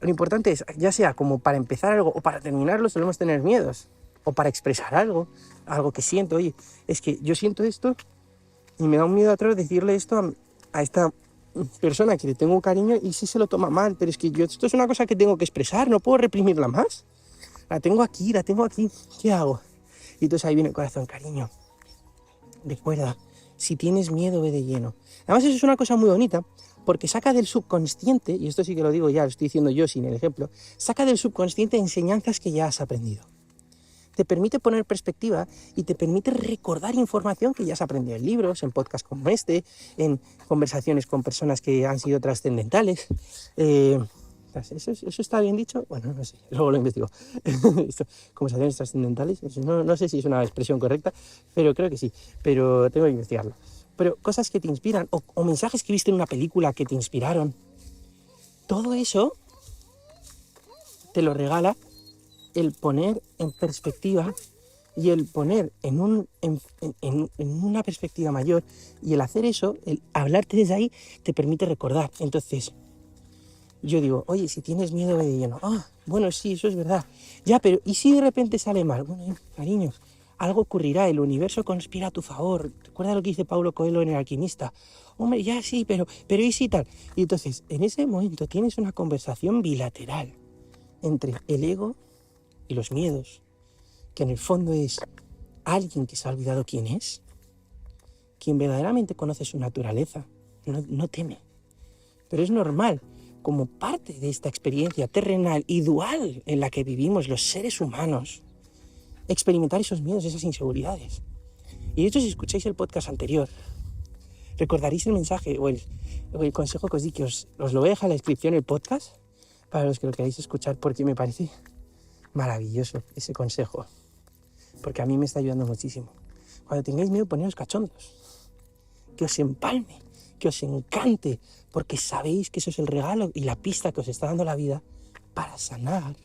Speaker 1: Lo importante es, ya sea como para empezar algo o para terminarlo, solemos tener miedos. O para expresar algo que siento. Oye, es que yo siento esto y me da un miedo atrás decirle esto a esta persona que le tengo un cariño, y si se lo toma mal, pero es que esto es una cosa que tengo que expresar, no puedo reprimirla más. La tengo aquí, ¿qué hago? Y entonces ahí viene el corazón, cariño. Recuerda, si tienes miedo, ve de lleno. Además eso es una cosa muy bonita, porque saca del subconsciente, y esto sí que lo digo ya, lo estoy diciendo yo sin el ejemplo, saca del subconsciente enseñanzas que ya has aprendido. Te permite poner perspectiva y te permite recordar información que ya has aprendido en libros, en podcasts como este, en conversaciones con personas que han sido trascendentales. ¿Eso está bien dicho? Bueno, no sé, luego lo investigo. Conversaciones trascendentales, no sé si es una expresión correcta, pero creo que sí, pero tengo que investigarlo. Pero cosas que te inspiran, o mensajes que viste en una película que te inspiraron, todo eso te lo regala el poner en perspectiva y el poner en una perspectiva mayor, y el hacer eso, el hablarte desde ahí, te permite recordar. Entonces, yo digo, oye, si tienes miedo, ve de lleno. Bueno, sí, eso es verdad. Ya, pero ¿y si de repente sale mal? Bueno, cariños, algo ocurrirá, el universo conspira a tu favor. ¿Recuerda lo que dice Paulo Coelho en El Alquimista? Hombre, ya sí, pero ¿y si tal? Y entonces, en ese momento tienes una conversación bilateral entre el ego y los miedos, que en el fondo es alguien que se ha olvidado quién es, quien verdaderamente conoce su naturaleza, no teme. Pero es normal, como parte de esta experiencia terrenal y dual en la que vivimos los seres humanos, experimentar esos miedos, esas inseguridades. Y de hecho, si escucháis el podcast anterior, recordaréis el mensaje o el consejo que os di, que os lo voy a dejar en la descripción del podcast, para los que lo queráis escuchar, porque me parece maravilloso ese consejo, porque a mí me está ayudando muchísimo. Cuando tengáis miedo, poneros cachondos, que os empalme, que os encante, porque sabéis que eso es el regalo y la pista que os está dando la vida para sanar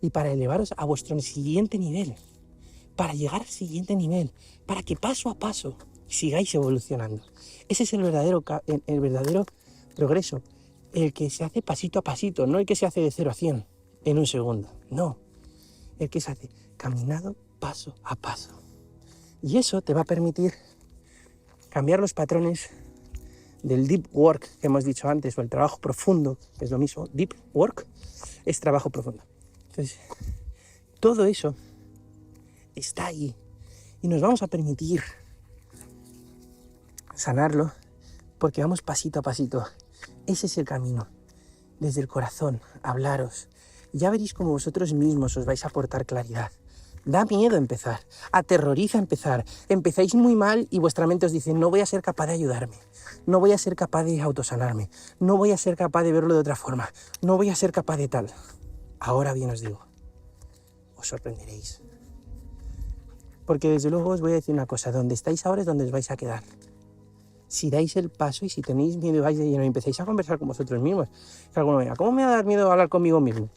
Speaker 1: y para elevaros a vuestro siguiente nivel, para llegar al siguiente nivel, para que paso a paso sigáis evolucionando. Ese es el verdadero progreso, el que se hace pasito a pasito, no el que se hace de 0 a 100 en un segundo, no, el que se hace caminado paso a paso. Y eso te va a permitir cambiar los patrones del deep work que hemos dicho antes, o el trabajo profundo, que es lo mismo. Deep work es trabajo profundo. Entonces, todo eso está ahí y nos vamos a permitir sanarlo porque vamos pasito a pasito. Ese es el camino, desde el corazón, hablaros. Ya veréis cómo vosotros mismos os vais a aportar claridad. Da miedo empezar, aterroriza empezar. Empezáis muy mal y vuestra mente os dice, no voy a ser capaz de ayudarme, no voy a ser capaz de autosanarme, no voy a ser capaz de verlo de otra forma, no voy a ser capaz de tal. Ahora bien os digo, os sorprenderéis. Porque desde luego os voy a decir una cosa, donde estáis ahora es donde os vais a quedar. Si dais el paso y si tenéis miedo y vais de lleno y empezáis a conversar con vosotros mismos, que alguno me diga, ¿cómo me va a dar miedo hablar conmigo mismo?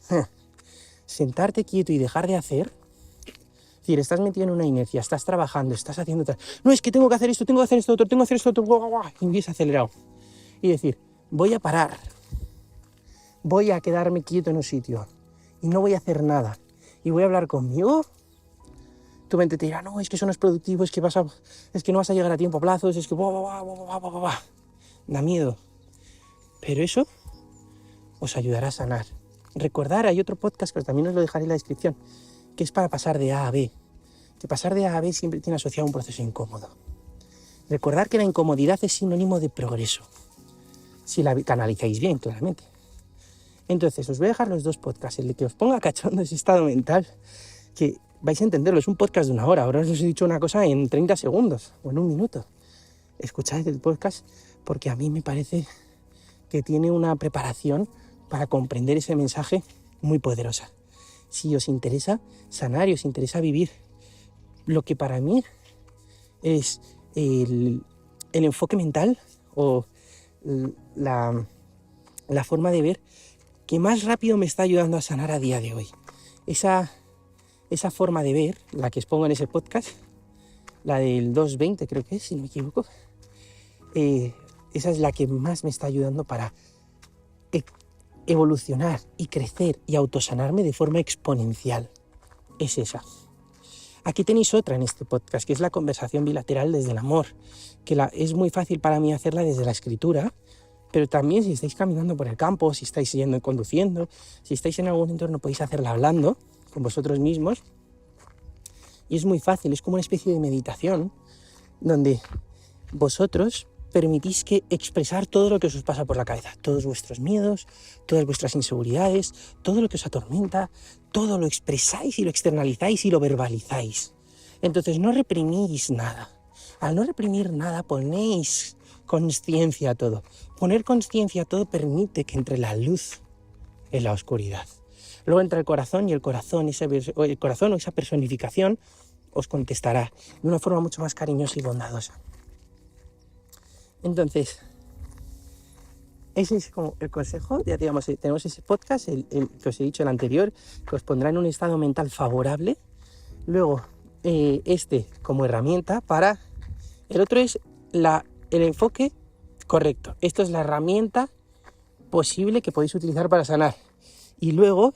Speaker 1: Sentarte quieto y dejar de hacer. Es decir, estás metido en una inercia, estás trabajando, estás haciendo tal. No, es que tengo que hacer esto, tengo que hacer esto otro, tengo que hacer esto otro. Y empiezas acelerado. Y decir, voy a parar. Voy a quedarme quieto en un sitio. Y no voy a hacer nada. Y voy a hablar conmigo. Tu mente te dirá, no, es que eso no es productivo, es que no vas a llegar a tiempo a plazos, es que... Da miedo. Pero eso os ayudará a sanar. Recordar, hay otro podcast que también os lo dejaré en la descripción, que es para pasar de A a B. Que pasar de A a B siempre tiene asociado un proceso incómodo. Recordar que la incomodidad es sinónimo de progreso, si la canalizáis bien, claramente. Entonces, os voy a dejar los dos podcasts, el de que os ponga cachondo ese estado mental, que vais a entenderlo, es un podcast de 1 hora, ahora os he dicho una cosa en 30 segundos o en 1 minuto. Escuchad el podcast porque a mí me parece que tiene una preparación para comprender ese mensaje muy poderosa. Si os interesa sanar y os interesa vivir lo que para mí es el enfoque mental o la forma de ver que más rápido me está ayudando a sanar a día de hoy. Esa forma de ver, la que os pongo en ese podcast, la del 220 creo que es, si no me equivoco, esa es la que más me está ayudando para evolucionar y crecer y autosanarme de forma exponencial. Es esa. Aquí tenéis otra en este podcast, que es la conversación bilateral desde el amor, que es muy fácil para mí hacerla desde la escritura, pero también si estáis caminando por el campo, si estáis yendo conduciendo, si estáis en algún entorno, podéis hacerla hablando con vosotros mismos. Y es muy fácil, es como una especie de meditación donde vosotros permitís que expresar todo lo que os pasa por la cabeza, todos vuestros miedos, todas vuestras inseguridades, todo lo que os atormenta, todo lo expresáis y lo externalizáis y lo verbalizáis. Entonces no reprimís nada. Al no reprimir nada ponéis consciencia a todo. Poner consciencia a todo permite que entre la luz en la oscuridad. Luego entra el corazón y el corazón o esa personificación os contestará de una forma mucho más cariñosa y bondadosa. Entonces, ese es como el consejo. Ya digamos, tenemos ese podcast, el que os he dicho, el anterior, que os pondrá en un estado mental favorable. Luego, como herramienta para... El otro es el enfoque correcto. Esto es la herramienta posible que podéis utilizar para sanar. Y luego,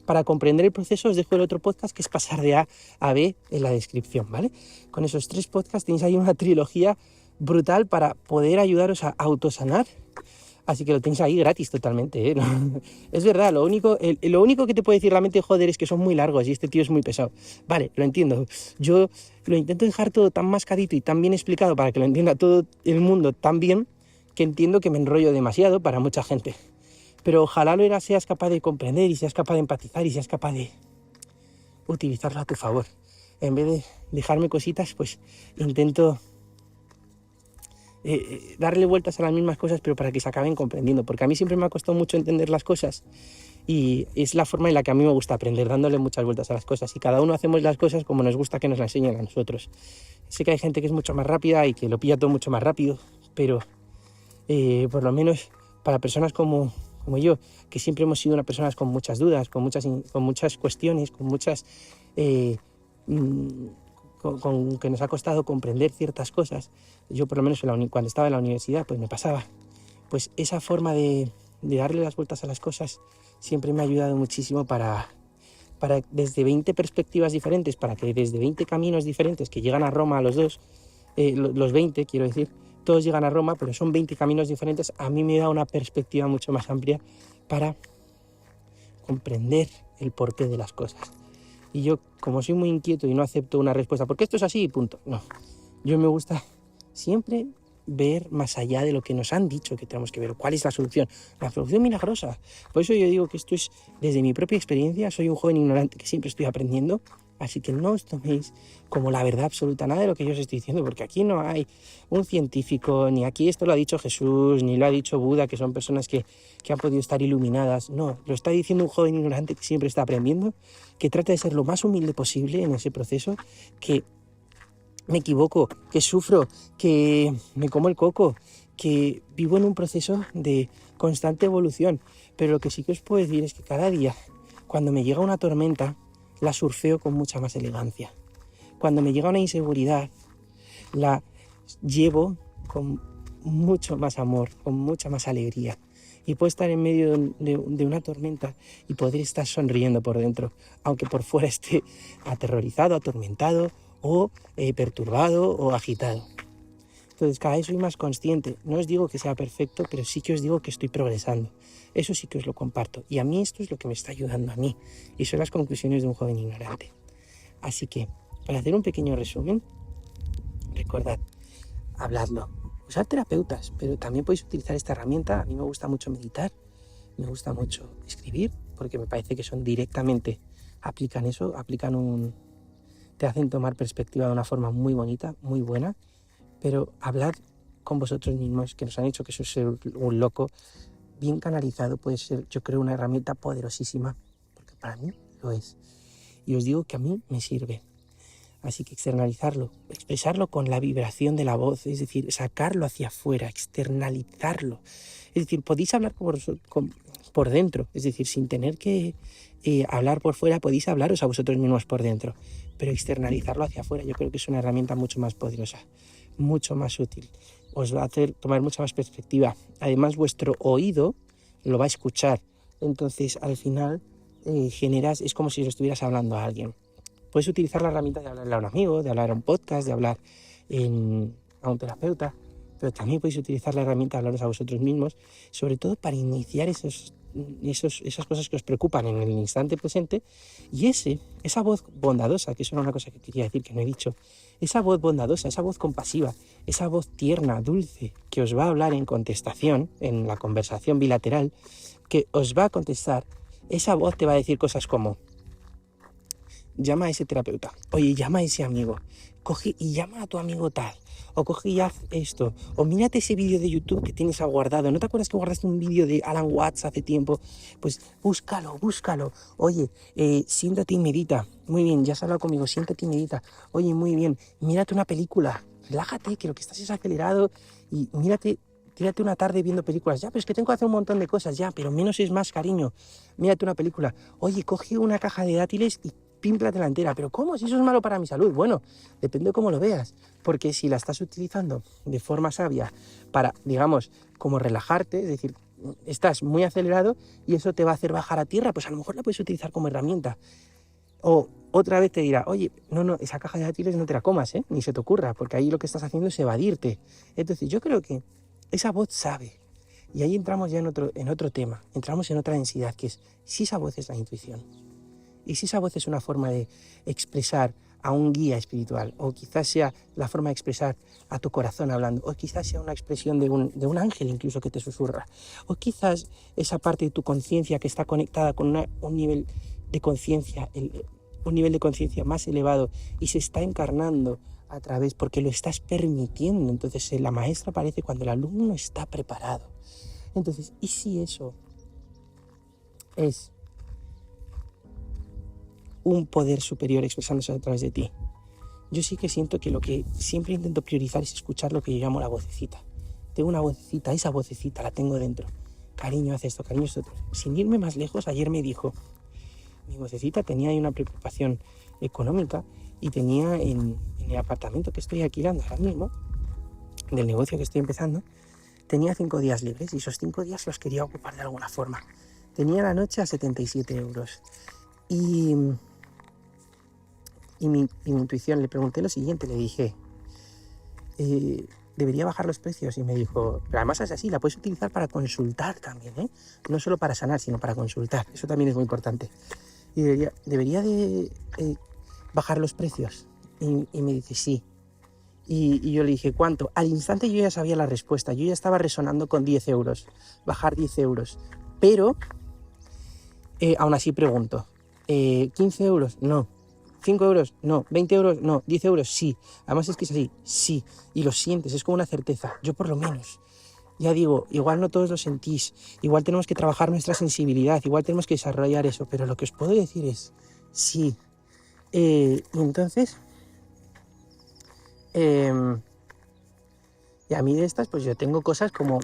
Speaker 1: para comprender el proceso, os dejo el otro podcast, que es pasar de A a B, en la descripción, ¿vale? Con esos 3 podcasts tenéis ahí una trilogía brutal para poder ayudaros a autosanar. Así que lo tenéis ahí gratis totalmente, ¿eh? Es verdad, lo único que te puede decir la mente, joder, es que son muy largos y este tío es muy pesado. Vale, lo entiendo. Yo lo intento dejar todo tan mascadito y tan bien explicado para que lo entienda todo el mundo tan bien, que entiendo que me enrollo demasiado para mucha gente. Pero ojalá seas capaz de comprender y seas capaz de empatizar y seas capaz de utilizarlo a tu favor. En vez de dejarme cositas, pues intento darle vueltas a las mismas cosas, pero para que se acaben comprendiendo, porque a mí siempre me ha costado mucho entender las cosas y es la forma en la que a mí me gusta aprender, dándole muchas vueltas a las cosas, y cada uno hacemos las cosas como nos gusta que nos las enseñen a nosotros. Sé que hay gente que es mucho más rápida y que lo pilla todo mucho más rápido, pero por lo menos para personas como yo, que siempre hemos sido unas personas con muchas dudas, con muchas cuestiones, con muchas... con que nos ha costado comprender ciertas cosas. Yo por lo menos cuando estaba en la universidad pues me pasaba. Pues esa forma de darle las vueltas a las cosas siempre me ha ayudado muchísimo para desde 20 perspectivas diferentes, para que desde 20 caminos diferentes que llegan a Roma, los dos, los 20 quiero decir, todos llegan a Roma, pero son 20 caminos diferentes, a mí me da una perspectiva mucho más amplia para comprender el porqué de las cosas. Y yo, como soy muy inquieto y no acepto una respuesta, porque esto es así y punto, no. Yo me gusta siempre ver más allá de lo que nos han dicho que tenemos que ver. ¿Cuál es la solución? La solución milagrosa. Por eso yo digo que esto es desde mi propia experiencia. Soy un joven ignorante que siempre estoy aprendiendo. Así que no os toméis como la verdad absoluta nada de lo que yo os estoy diciendo, porque aquí no hay un científico, ni aquí esto lo ha dicho Jesús, ni lo ha dicho Buda, que son personas que han podido estar iluminadas. No, lo está diciendo un joven ignorante que siempre está aprendiendo, que trata de ser lo más humilde posible en ese proceso, que me equivoco, que sufro, que me como el coco, que vivo en un proceso de constante evolución. Pero lo que sí que os puedo decir es que cada día, cuando me llega una tormenta, la surfeo con mucha más elegancia. Cuando me llega una inseguridad, la llevo con mucho más amor, con mucha más alegría. Y puedo estar en medio de una tormenta y poder estar sonriendo por dentro, aunque por fuera esté aterrorizado, atormentado o perturbado o agitado. Entonces cada vez soy más consciente. No os digo que sea perfecto, pero sí que os digo que estoy progresando. Eso sí que os lo comparto. Y a mí esto es lo que me está ayudando a mí. Y son las conclusiones de un joven ignorante. Así que, para hacer un pequeño resumen, recordad, habladlo. Usad terapeutas, pero también podéis utilizar esta herramienta. A mí me gusta mucho meditar, me gusta mucho escribir, porque me parece que son directamente, te hacen tomar perspectiva de una forma muy bonita, muy buena. Pero hablad con vosotros mismos, que nos han dicho que sois un loco, bien canalizado puede ser, yo creo, una herramienta poderosísima, porque para mí lo es. Y os digo que a mí me sirve. Así que externalizarlo, expresarlo con la vibración de la voz, es decir, sacarlo hacia afuera, externalizarlo. Es decir, podéis hablar por dentro, es decir, sin tener que hablar por fuera, podéis hablaros a vosotros mismos por dentro, pero externalizarlo hacia afuera, yo creo que es una herramienta mucho más poderosa, mucho más útil, os va a hacer tomar mucha más perspectiva. Además, vuestro oído lo va a escuchar, entonces al final es como si lo estuvieras hablando a alguien. Puedes utilizar la herramienta de hablarle a un amigo, de hablar a un podcast, de hablar a un terapeuta, pero también podéis utilizar la herramienta de hablaros a vosotros mismos, sobre todo para iniciar esas cosas que os preocupan en el instante presente, y esa voz bondadosa, que eso era una cosa que quería decir que no he dicho, esa voz bondadosa, esa voz compasiva, esa voz tierna, dulce, que os va a hablar en contestación, en la conversación bilateral, que os va a contestar, esa voz te va a decir cosas como: llama a ese terapeuta, oye, llama a ese amigo, coge y llama a tu amigo tal, o coge y haz esto, o mírate ese vídeo de YouTube que tienes guardado. ¿No te acuerdas que guardaste un vídeo de Alan Watts hace tiempo? Pues búscalo, oye, siéntate y medita, muy bien, ya has hablado conmigo, siéntate y medita, oye, muy bien, mírate una película, relájate, que lo que estás es acelerado, y mírate tírate una tarde viendo películas. Ya, pero es que tengo que hacer un montón de cosas, ya, pero menos es más, cariño. Mírate una película. Oye, coge una caja de dátiles y pímplatela entera. ¿Pero cómo? Si eso es malo para mi salud. Bueno, depende de cómo lo veas. Porque si la estás utilizando de forma sabia para, digamos, como relajarte, es decir, estás muy acelerado y eso te va a hacer bajar a tierra, pues a lo mejor la puedes utilizar como herramienta. O otra vez te dirá, oye, no, esa caja de dátiles no te la comas, ni se te ocurra, porque ahí lo que estás haciendo es evadirte. Entonces yo creo que esa voz sabe. Y ahí entramos ya en otro tema, entramos en otra densidad, que es si esa voz es la intuición. Y si esa voz es una forma de expresar a un guía espiritual, o quizás sea la forma de expresar a tu corazón hablando, o quizás sea una expresión de un ángel incluso que te susurra, o quizás esa parte de tu conciencia que está conectada con un nivel de conciencia, un nivel de conciencia más elevado y se está encarnando a través, porque lo estás permitiendo. Entonces la maestra aparece cuando el alumno está preparado. Entonces, ¿y si eso es un poder superior expresándose a través de ti? Yo sí que siento que lo que siempre intento priorizar es escuchar lo que yo llamo la vocecita. Tengo una vocecita, esa vocecita la tengo dentro. Cariño, haz esto, cariño, esto otro. Sin irme más lejos, ayer me dijo, mi vocecita tenía ahí una preocupación económica y tenía en el apartamento que estoy alquilando ahora mismo, del negocio que estoy empezando, tenía 5 días libres y esos 5 días los quería ocupar de alguna forma. Tenía la noche a 77 euros y mi intuición, le pregunté lo siguiente, le dije, debería bajar los precios, y me dijo, pero además es así, la puedes utilizar para consultar también, no solo para sanar, sino para consultar, eso también es muy importante. Y debería de bajar los precios. Y me dice, sí. Y yo le dije, ¿cuánto? Al instante yo ya sabía la respuesta. Yo ya estaba resonando con 10 euros. Bajar 10 euros. Pero, aún así pregunto, ¿15 euros? No. ¿5 euros? No. ¿20 euros? No. ¿10 euros? Sí. Además es que es así, sí. Y lo sientes, es como una certeza. Yo por lo menos. Ya digo, igual no todos lo sentís, igual tenemos que trabajar nuestra sensibilidad, igual tenemos que desarrollar eso, pero lo que os puedo decir es, sí. Y entonces, y a mí de estas, pues yo tengo cosas como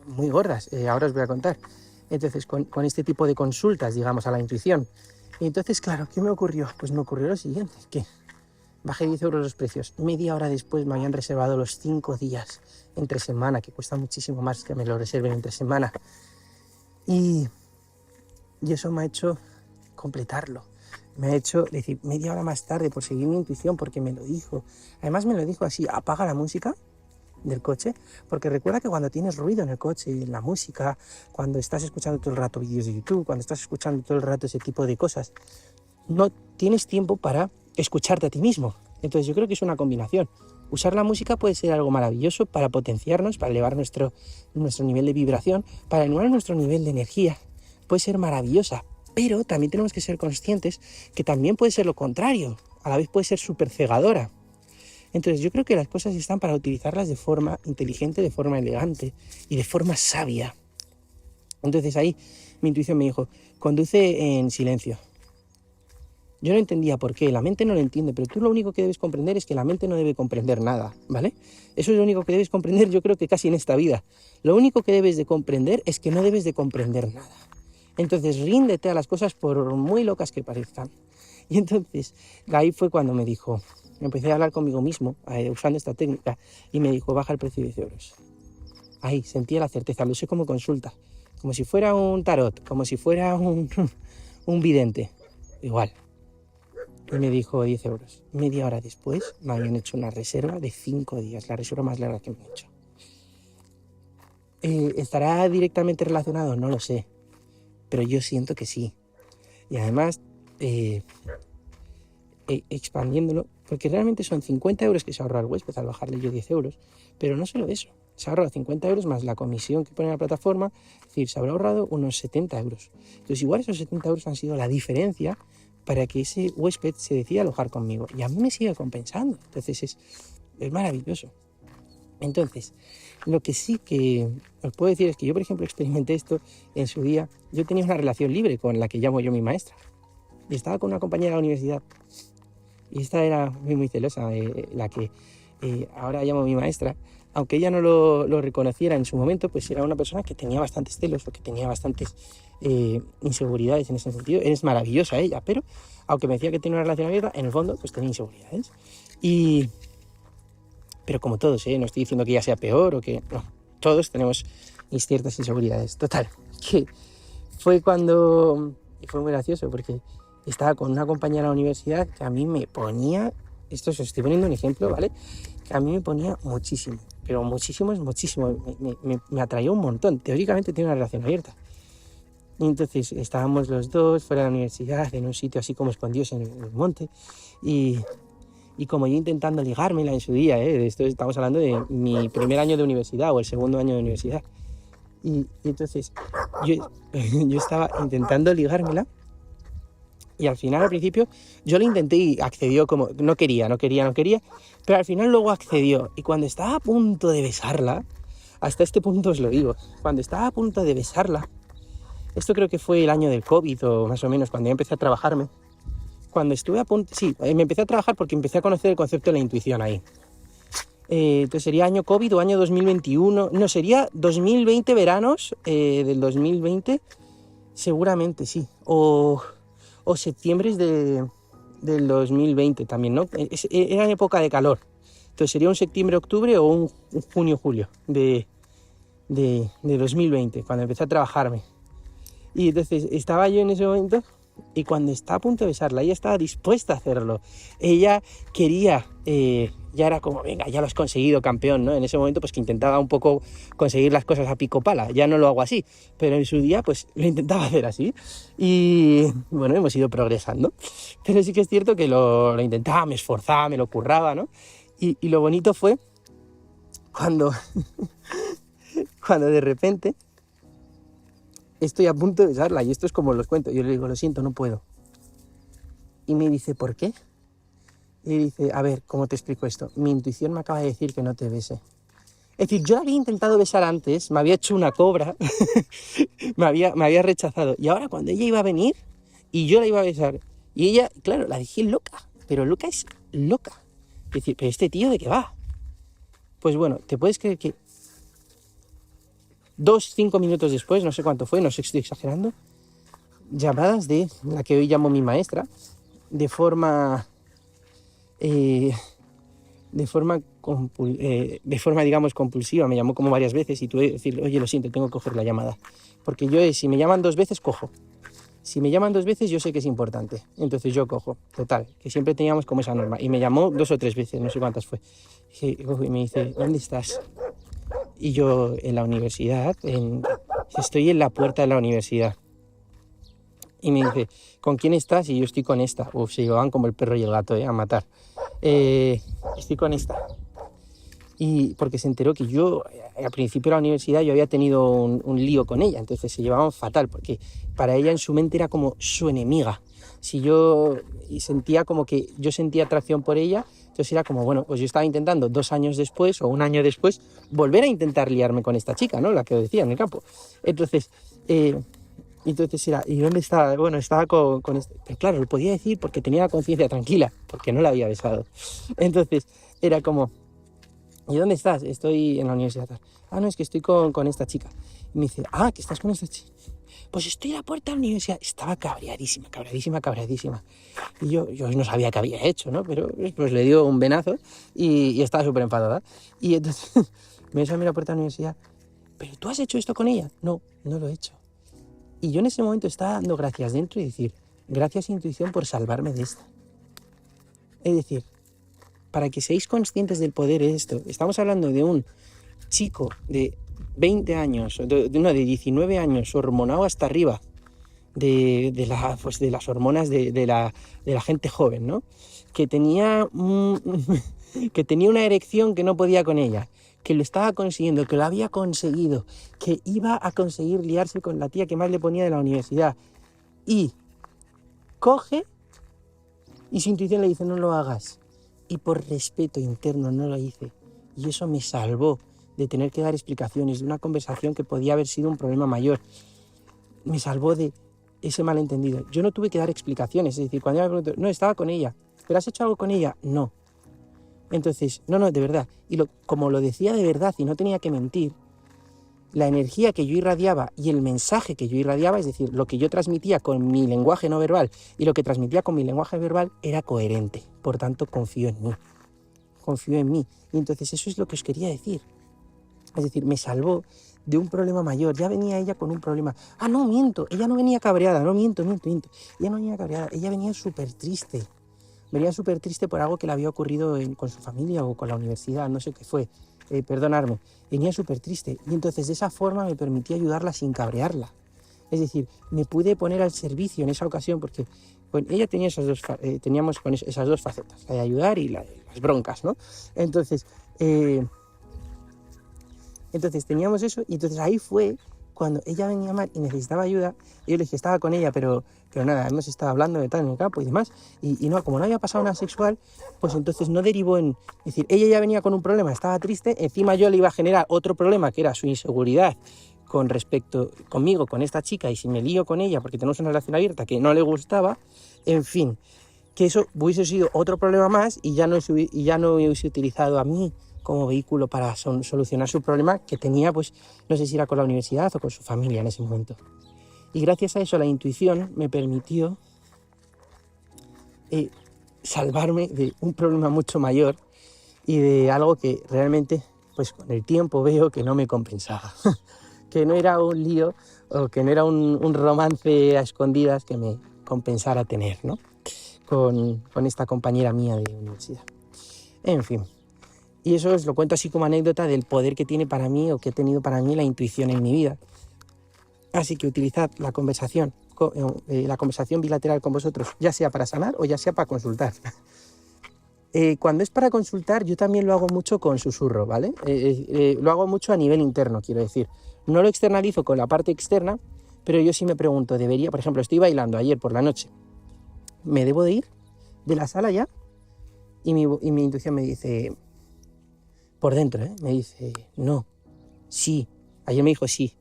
Speaker 1: muy gordas, ahora os voy a contar. Entonces, con este tipo de consultas, digamos, a la intuición. Y entonces, claro, ¿qué me ocurrió? Pues me ocurrió lo siguiente, que bajé 10 euros los precios. Media hora después me habían reservado los 5 días entre semana, que cuesta muchísimo más que me lo reserven entre semana. Y eso me ha hecho completarlo. Me ha hecho decir media hora más tarde por seguir mi intuición, porque me lo dijo. Además me lo dijo así, apaga la música del coche, porque recuerda que cuando tienes ruido en el coche, en la música, cuando estás escuchando todo el rato vídeos de YouTube, cuando estás escuchando todo el rato ese tipo de cosas, no tienes tiempo para escucharte a ti mismo. Entonces yo creo que es una combinación. Usar la música puede ser algo maravilloso para potenciarnos, para elevar nuestro nivel de vibración, para elevar nuestro nivel de energía. Puede ser maravillosa, pero también tenemos que ser conscientes que también puede ser lo contrario. A la vez puede ser súper cegadora. Entonces yo creo que las cosas están para utilizarlas de forma inteligente, de forma elegante y de forma sabia. Entonces ahí mi intuición me dijo, conduce en silencio. Yo no entendía por qué, la mente no lo entiende, pero tú lo único que debes comprender es que la mente no debe comprender nada, ¿vale? Eso es lo único que debes comprender, yo creo que casi en esta vida. Lo único que debes de comprender es que no debes de comprender nada. Entonces ríndete a las cosas por muy locas que parezcan. Y entonces ahí fue cuando me dijo, empecé a hablar conmigo mismo, usando esta técnica, y me dijo, baja el precio de 10 euros. Ahí sentía la certeza, lo usé como consulta, como si fuera un tarot, como si fuera un vidente, igual. Y me dijo 10 euros. Media hora después me habían hecho una reserva de 5 días, la reserva más larga que me he hecho. ¿Estará directamente relacionado? No lo sé, pero yo siento que sí. Y además, expandiéndolo, porque realmente son 50 euros que se ahorra el huésped al bajarle yo 10 euros, pero no solo eso, se ahorra 50 euros más la comisión que pone la plataforma, es decir, se habrá ahorrado unos 70 euros. Entonces igual esos 70 euros han sido la diferencia para que ese huésped se decida alojar conmigo, y a mí me sigue compensando. Entonces es maravilloso. Entonces, lo que sí que os puedo decir es que yo, por ejemplo, experimenté esto en su día. Yo tenía una relación libre con la que llamo yo mi maestra, y estaba con una compañera de la universidad, y esta era muy celosa, la que ahora llamo mi maestra, aunque ella no lo reconociera en su momento, pues era una persona que tenía bastantes celos o que tenía bastantes inseguridades en ese sentido. Es maravillosa ella, pero aunque me decía que tenía una relación abierta, en el fondo pues tenía inseguridades. Pero como todos, no estoy diciendo que ella sea peor o que... No, todos tenemos ciertas inseguridades. Total, que fue cuando... Y fue muy gracioso porque estaba con una compañera de la universidad que a mí me ponía... Esto os estoy poniendo un ejemplo, ¿vale? Que a mí me ponía muchísimo, pero muchísimo es muchísimo. Me atraía un montón. Teóricamente tiene una relación abierta. Y entonces estábamos los dos fuera de la universidad, en un sitio así como escondidos en el monte. Y como yo intentando ligármela en su día, de esto estamos hablando de mi primer año de universidad o el segundo año de universidad. Y entonces yo estaba intentando ligármela. Y al final, al principio, yo lo intenté y accedió como... No quería. Pero al final luego accedió. Y cuando estaba a punto de besarla, hasta este punto os lo digo, cuando estaba a punto de besarla, esto creo que fue el año del COVID o más o menos, cuando ya empecé a trabajarme. Cuando estuve a punto... Sí, me empecé a trabajar porque empecé a conocer el concepto de la intuición ahí. Entonces sería año COVID o año 2021. No, sería 2020 veranos del 2020. Seguramente sí. O septiembre del 2020 también, ¿no? Era época de calor. Entonces sería un septiembre-octubre o un junio-julio de 2020, cuando empecé a trabajarme. Y entonces estaba yo en ese momento y cuando estaba a punto de besarla, ella estaba dispuesta a hacerlo. Ella quería, ya era como, venga, ya lo has conseguido, campeón, ¿no? En ese momento pues que intentaba un poco conseguir las cosas a pico pala. Ya no lo hago así, pero en su día pues lo intentaba hacer así. Y bueno, hemos ido progresando. Pero sí que es cierto que lo intentaba, me esforzaba, me lo curraba, ¿no? Y lo bonito fue cuando de repente estoy a punto de besarla y esto es como los cuento. Yo le digo, lo siento, no puedo. Y me dice, ¿por qué? Y dice, a ver, ¿cómo te explico esto? Mi intuición me acaba de decir que no te bese. Es decir, yo la había intentado besar antes, me había hecho una cobra, me había rechazado. Y ahora cuando ella iba a venir y yo la iba a besar, y ella, claro, la dejé loca, pero loca es loca. Es decir, ¿pero este tío de qué va? Pues bueno, ¿te puedes creer que 5 minutos después, no sé cuánto fue, no sé si estoy exagerando, llamadas de la que hoy llamo mi maestra, de forma digamos compulsiva, me llamó como varias veces y tuve que decirle, oye, lo siento, tengo que coger la llamada, porque yo si me llaman 2 veces cojo, si me llaman 2 veces yo sé que es importante, entonces yo cojo, total, que siempre teníamos como esa norma, y me llamó 2 o 3 veces, no sé cuántas fue, y me dice, ¿dónde estás? Y yo, en la universidad, estoy en la puerta de la universidad. Y me dice, ¿con quién estás? Y yo estoy con esta. Se llevaban como el perro y el gato, a matar. Estoy con esta. Y porque se enteró que yo, al principio de la universidad, yo había tenido un lío con ella. Entonces se llevaban fatal, porque para ella en su mente era como su enemiga. Y sentía como que yo sentía atracción por ella, entonces era como, bueno, pues yo estaba intentando 2 años después o 1 año después volver a intentar liarme con esta chica, ¿no? La que decía en el campo. Entonces era, ¿y dónde estaba? Bueno, estaba con este. Pero claro, lo podía decir porque tenía la conciencia tranquila, porque no la había besado. Entonces era como, ¿y dónde estás? Estoy en la universidad. Ah, no, es que estoy con esta chica. Y me dice, que estás con esta chica. Pues estoy a la puerta de la universidad. Estaba cabreadísima. Y yo no sabía qué había hecho, ¿no? Pero pues le dio un venazo y estaba súper enfadada. Y entonces me dice a mí a la puerta de la universidad, ¿pero tú has hecho esto con ella? No, no lo he hecho. Y yo en ese momento estaba dando gracias dentro y decir, gracias intuición por salvarme de esta. Es decir, para que seáis conscientes del poder de esto, estamos hablando de un chico de 20 años, de 19 años, hormonado hasta arriba, de las hormonas de la gente joven, ¿no? Que tenía una erección que no podía con ella, que lo estaba consiguiendo, que lo había conseguido, que iba a conseguir liarse con la tía que más le ponía de la universidad. Y coge y su intuición le dice, no lo hagas. Y por respeto interno no lo hice. Y eso me salvó de tener que dar explicaciones de una conversación que podía haber sido un problema mayor. Me salvó de ese malentendido. Yo no tuve que dar explicaciones. Es decir, cuando ella me preguntó, no, estaba con ella. ¿Pero has hecho algo con ella? No. Entonces, no, de verdad. Y como lo decía de verdad y no tenía que mentir, la energía que yo irradiaba y el mensaje que yo irradiaba, es decir, lo que yo transmitía con mi lenguaje no verbal y lo que transmitía con mi lenguaje verbal era coherente. Por tanto, confío en mí. Confío en mí. Y entonces eso es lo que os quería decir. Es decir, me salvó de un problema mayor. Ya venía ella con un problema. No, miento. Ella no venía cabreada. No, miento. Ella no venía cabreada. Ella venía súper triste. Venía súper triste por algo que le había ocurrido con su familia o con la universidad. No sé qué fue. Perdonarme. Venía súper triste. Y entonces de esa forma me permití ayudarla sin cabrearla. Es decir, me pude poner al servicio en esa ocasión porque ella tenía teníamos esas dos facetas. La de ayudar y las broncas, ¿no? Entonces teníamos eso y entonces ahí fue cuando ella venía mal y necesitaba ayuda. Y yo le dije, estaba con ella, pero nada, hemos estado hablando de tal en el campo y demás. Y no, como no había pasado nada sexual, pues entonces no derivó en... Es decir, ella ya venía con un problema, estaba triste, encima yo le iba a generar otro problema que era su inseguridad con respecto conmigo, con esta chica, y si me lío con ella porque tenemos una relación abierta que no le gustaba, en fin, que eso hubiese sido otro problema más y ya no hubiese utilizado a mí como vehículo para solucionar su problema que tenía, pues no sé si era con la universidad o con su familia en ese momento. Y gracias a eso la intuición me permitió salvarme de un problema mucho mayor y de algo que realmente pues con el tiempo veo que no me compensaba. Que no era un lío o que no era un romance a escondidas que me compensara tener, ¿no? Con esta compañera mía de universidad. En fin. Y eso os lo cuento así como anécdota del poder que tiene para mí o que ha tenido para mí la intuición en mi vida. Así que utilizad la conversación bilateral con vosotros, ya sea para sanar o ya sea para consultar. Cuando es para consultar, yo también lo hago mucho con susurro, ¿vale? Lo hago mucho a nivel interno, quiero decir. No lo externalizo con la parte externa, pero yo sí me pregunto, por ejemplo, estoy bailando ayer por la noche. ¿Me debo de ir de la sala ya? Y mi intuición me dice... Por dentro, me dice, no, sí. Ayer me dijo sí.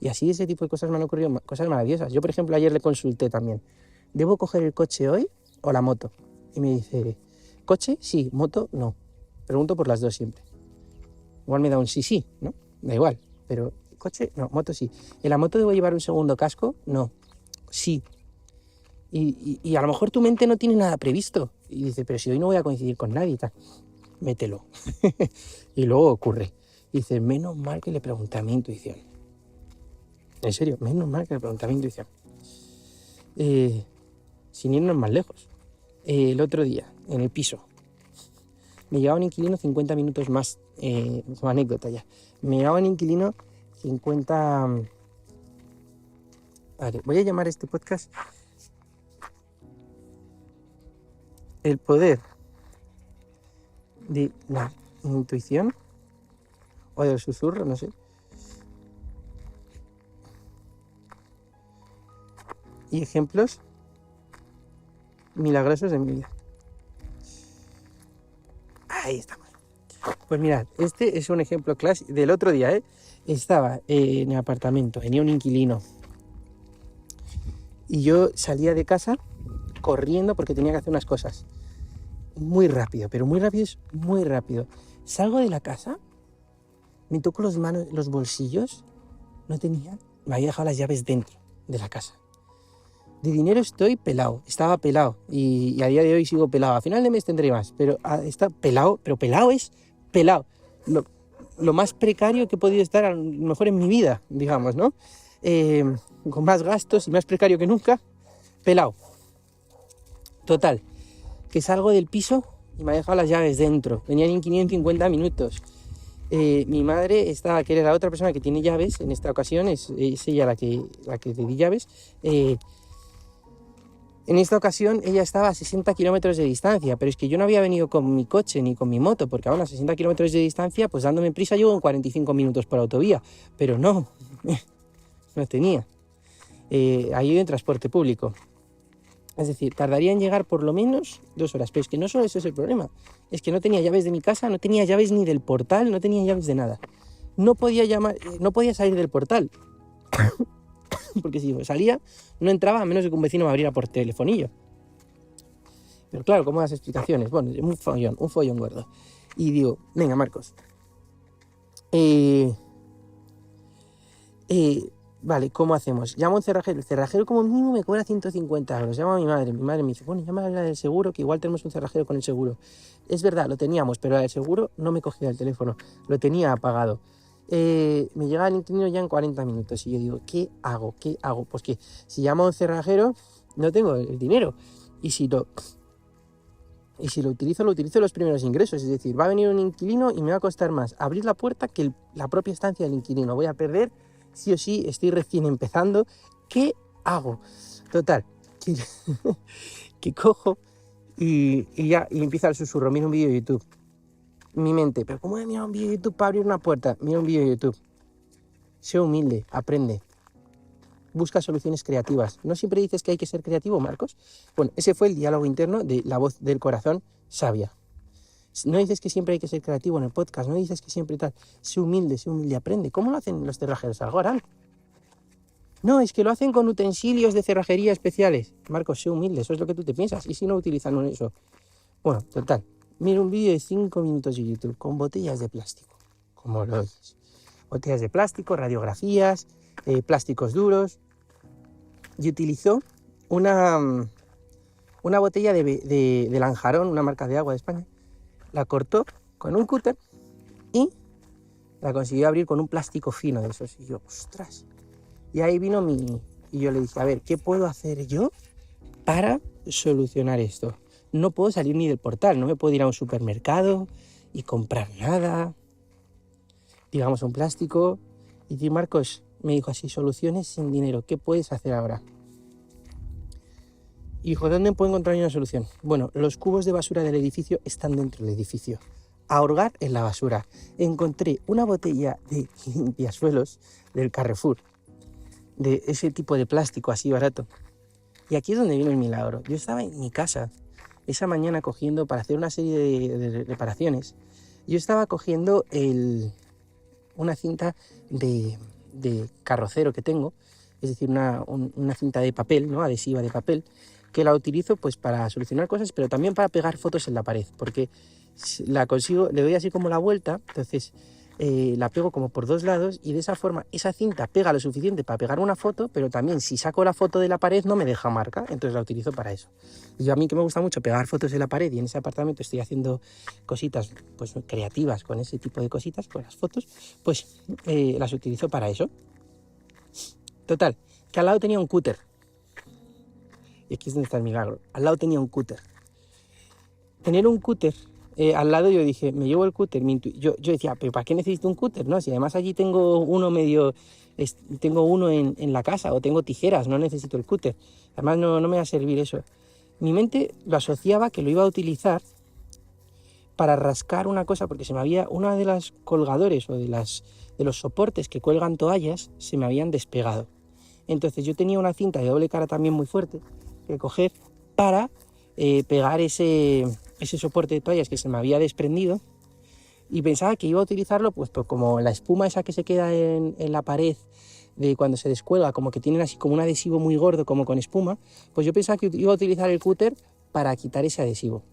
Speaker 1: Y así ese tipo de cosas me han ocurrido, cosas maravillosas. Yo, por ejemplo, ayer le consulté también. ¿Debo coger el coche hoy o la moto? Y me dice, ¿coche? Sí, moto, no. Pregunto por las dos siempre. Igual me da un sí, ¿no? Da igual. Pero coche, no, moto sí. ¿En la moto debo llevar un segundo casco? No. Sí. Y a lo mejor tu mente no tiene nada previsto. Y dice, pero si hoy no voy a coincidir con nadie y tal. Mételo. Y luego ocurre. Dice, menos mal que le pregunté a mi intuición. En serio, menos mal que le pregunté a mi intuición. Sin irnos más lejos. El otro día, en el piso, me llevaba un inquilino 50 minutos más. Es una anécdota ya. Me llevaba un inquilino 50... Vale, voy a llamar a este podcast El poder de la intuición o del susurro, no sé. Y ejemplos milagrosos de mi vida. Ahí estamos. Pues mirad, este es un ejemplo clásico del otro día, Estaba en el apartamento, venía un inquilino y yo salía de casa corriendo porque tenía que hacer unas cosas. Muy rápido, pero muy rápido es muy rápido. Salgo de la casa, me toco los bolsillos, me había dejado las llaves dentro de la casa. De dinero estoy pelado, estaba pelado y a día de hoy sigo pelado. A final de mes tendré más, pero está pelado, pero pelado es pelado. Lo más precario que he podido estar a lo mejor en mi vida, digamos, ¿no? Con más gastos y más precario que nunca, pelado. Total, que salgo del piso y me ha dejado las llaves dentro. Venían en 550 minutos. Mi madre estaba, que era la otra persona que tiene llaves, en esta ocasión es ella la que le di llaves. En esta ocasión ella estaba a 60 kilómetros de distancia, pero es que yo no había venido con mi coche ni con mi moto, porque aún a 60 kilómetros de distancia, pues dándome prisa llevo en 45 minutos por autovía, pero no tenía. Ahí iba en transporte público. Es decir, tardaría en llegar por lo menos 2 horas, pero es que no solo eso es el problema, es que no tenía llaves de mi casa, no tenía llaves ni del portal, no tenía llaves de nada. No podía salir del portal, porque si salía, no entraba a menos de que un vecino me abriera por telefonillo. Pero claro, ¿cómo das explicaciones? Bueno, un follón gordo. Y digo, venga, Marcos, vale, ¿cómo hacemos? Llamo a un cerrajero. El cerrajero como mínimo me cobra 150 euros. Llamo a mi madre. Mi madre me dice, bueno, llama a la del seguro, que igual tenemos un cerrajero con el seguro. Es verdad, lo teníamos, pero la del seguro no me cogía el teléfono. Lo tenía apagado. Me llega el inquilino ya en 40 minutos. Y yo digo, ¿qué hago? ¿Qué hago? Pues que si llamo a un cerrajero, no tengo el dinero. Y si lo utilizo, lo utilizo los primeros ingresos. Es decir, va a venir un inquilino y me va a costar más abrir la puerta que la propia estancia del inquilino. Voy a perder, sí o sí, estoy recién empezando. ¿Qué hago? Total, que cojo y empieza el susurro. Mira un vídeo de YouTube. Mi mente, ¿pero cómo voy a mirar un vídeo de YouTube para abrir una puerta? Mira un vídeo de YouTube. Sé humilde, aprende. Busca soluciones creativas. ¿No siempre dices que hay que ser creativo, Marcos? Bueno, ese fue el diálogo interno de la voz del corazón sabia. No dices que siempre hay que ser creativo en el podcast, no dices que siempre tal. Sé humilde, aprende. ¿Cómo lo hacen los cerrajeros? Algo harán. No, es que lo hacen con utensilios de cerrajería especiales. Marcos, sé humilde, eso es lo que tú te piensas. ¿Y si no utilizan eso? Bueno, total. Mira un vídeo de 5 minutos de YouTube con botellas de plástico. Como lo oyes. Botellas de plástico, radiografías, plásticos duros. Y utilizó una botella de Lanjarón, una marca de agua de España. La cortó con un cúter y la consiguió abrir con un plástico fino de esos. Y yo, ostras. Y ahí vino y yo le dije, a ver, ¿qué puedo hacer yo para solucionar esto? No puedo salir ni del portal, no me puedo ir a un supermercado y comprar nada. Digamos, un plástico. Y Marcos me dijo así, soluciones sin dinero, ¿qué puedes hacer ahora? Y dijo, ¿dónde puedo encontrar una solución? Bueno, los cubos de basura del edificio están dentro del edificio. A hurgar en la basura. Encontré una botella de limpiasuelos del Carrefour, de ese tipo de plástico así barato. Y aquí es donde viene el milagro. Yo estaba en mi casa esa mañana cogiendo, para hacer una serie de reparaciones, yo estaba cogiendo una cinta de carrocero que tengo, es decir, una cinta de papel, ¿no? Adhesiva de papel, que la utilizo pues para solucionar cosas, pero también para pegar fotos en la pared, porque la consigo, le doy así como la vuelta, entonces la pego como por dos lados y de esa forma esa cinta pega lo suficiente para pegar una foto, pero también si saco la foto de la pared no me deja marca, entonces la utilizo para eso. Y yo, a mí que me gusta mucho pegar fotos en la pared y en ese apartamento estoy haciendo cositas pues creativas con ese tipo de cositas, con las fotos, pues las utilizo para eso. Total, que al lado tenía un cúter. Y aquí es donde está el milagro. Al lado tenía un cúter. Tener un cúter al lado, yo dije, me llevo el cúter. Yo decía, ¿pero para qué necesito un cúter? No, si además allí tengo uno en la casa, o tengo tijeras, no necesito el cúter. Además no me va a servir eso. Mi mente lo asociaba que lo iba a utilizar para rascar una cosa, porque una de las colgadores o de los soportes que cuelgan toallas se me habían despegado. Entonces yo tenía una cinta de doble cara también muy fuerte que coger para pegar ese soporte de toallas que se me había desprendido, y pensaba que iba a utilizarlo pues como la espuma esa que se queda en la pared de cuando se descuelga, como que tienen así como un adhesivo muy gordo como con espuma, pues yo pensaba que iba a utilizar el cúter para quitar ese adhesivo.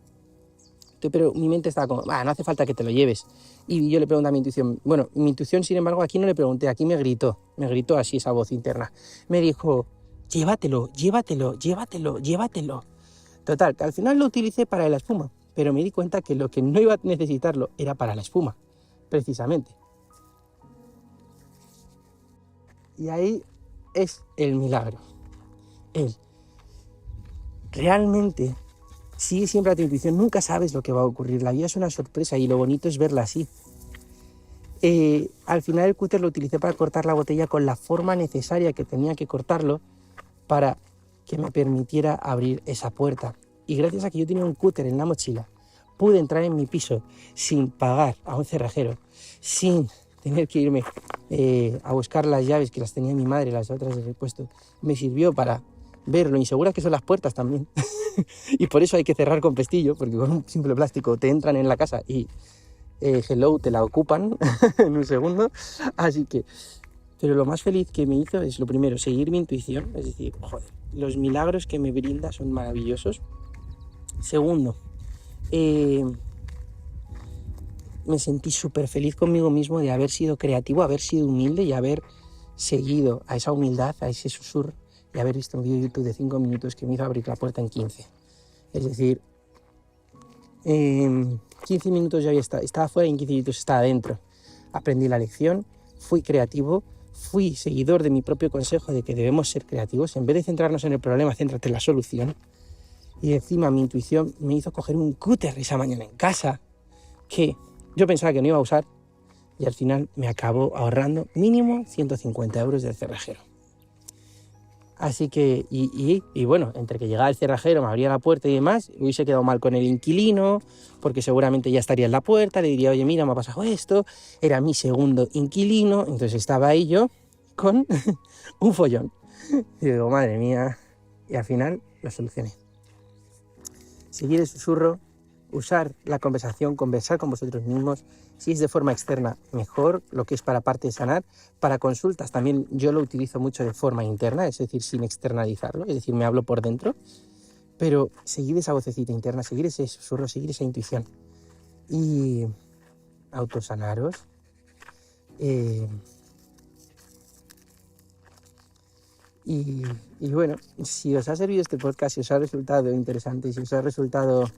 Speaker 1: Pero mi mente estaba como, no hace falta que te lo lleves. Y yo le pregunté a mi intuición, bueno, mi intuición sin embargo aquí no le pregunté, aquí me gritó así esa voz interna, me dijo, llévatelo. Total, que al final lo utilicé para la espuma, pero me di cuenta que lo que no iba a necesitarlo era para la espuma, precisamente. Y ahí es el milagro. Realmente sigue siempre a tu intuición, nunca sabes lo que va a ocurrir, la vida es una sorpresa y lo bonito es verla así. Al final el cúter lo utilicé para cortar la botella con la forma necesaria que tenía que cortarlo para que me permitiera abrir esa puerta. Y gracias a que yo tenía un cúter en la mochila, pude entrar en mi piso sin pagar a un cerrajero, sin tener que irme a buscar las llaves que las tenía mi madre, las otras de repuesto. Me sirvió para ver lo inseguras que son las puertas también. Y por eso hay que cerrar con pestillo, porque con un simple plástico te entran en la casa y hello, te la ocupan en un segundo. Así que, pero lo más feliz que me hizo es lo primero, seguir mi intuición, es decir, joder, los milagros que me brinda son maravillosos. Segundo, me sentí súper feliz conmigo mismo de haber sido creativo, haber sido humilde y haber seguido a esa humildad, a ese susurro, y haber visto un vídeo de YouTube de 5 minutos que me hizo abrir la puerta en 15. Es decir, en 15 minutos ya estaba fuera y en 15 minutos estaba adentro. Aprendí la lección, fui creativo, fui seguidor de mi propio consejo de que debemos ser creativos. En vez de centrarnos en el problema, céntrate en la solución. Y encima mi intuición me hizo coger un cúter esa mañana en casa que yo pensaba que no iba a usar y al final me acabó ahorrando mínimo 150 euros del cerrajero. Así que, y bueno, entre que llegaba el cerrajero, me abría la puerta y demás, hubiese quedado mal con el inquilino, porque seguramente ya estaría en la puerta, le diría, oye, mira, me ha pasado esto, era mi segundo inquilino, entonces estaba ahí yo con un follón. Y digo, madre mía, y al final lo solucioné. Seguir el susurro, usar la conversación, conversar con vosotros mismos. Si es de forma externa, mejor, lo que es para parte de sanar. Para consultas también yo lo utilizo mucho de forma interna, es decir, sin externalizarlo, es decir, me hablo por dentro. Pero seguir esa vocecita interna, seguir ese susurro, seguir esa intuición. Y autosanaros. Y bueno, si os ha servido este podcast, si os ha resultado interesante, si os ha resultado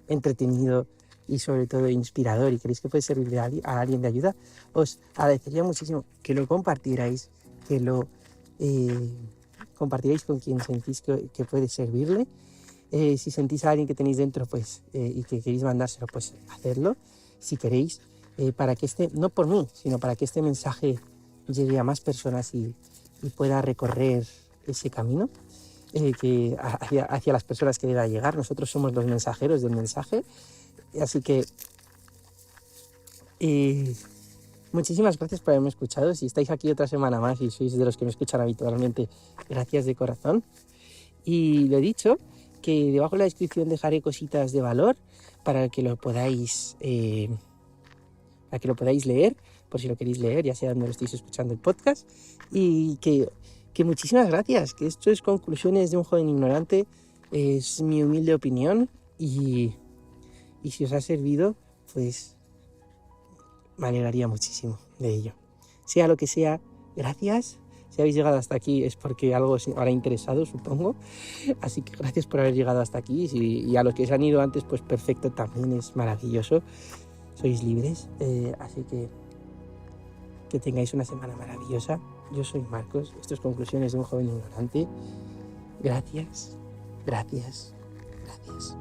Speaker 1: entretenido y sobre todo inspirador y creéis que puede servirle a alguien de ayuda, os agradecería muchísimo que lo compartierais, que lo compartierais con quien sentís que puede servirle. Si sentís a alguien que tenéis dentro pues y que queréis mandárselo, pues hacedlo si queréis, para que no por mí, sino para que este mensaje llegue a más personas y pueda recorrer ese camino que hacia las personas que deba llegar. Nosotros somos los mensajeros del mensaje. Así que muchísimas gracias por haberme escuchado. Si estáis aquí otra semana más y sois de los que me escuchan habitualmente, gracias de corazón. Y lo he dicho, que debajo en la descripción dejaré cositas de valor para que lo podáis leer, por si lo queréis leer, ya sea donde lo estéis escuchando el podcast. Y que muchísimas gracias, que esto es Conclusiones de un joven ignorante, es mi humilde opinión y si os ha servido, pues me alegraría muchísimo de ello. Sea lo que sea, gracias. Si habéis llegado hasta aquí es porque algo os habrá interesado, supongo. Así que gracias por haber llegado hasta aquí. Y a los que se han ido antes, pues perfecto, también es maravilloso. Sois libres. Así que tengáis una semana maravillosa. Yo soy Marcos. Esto es Conclusiones de un joven ignorante. Gracias, gracias, gracias.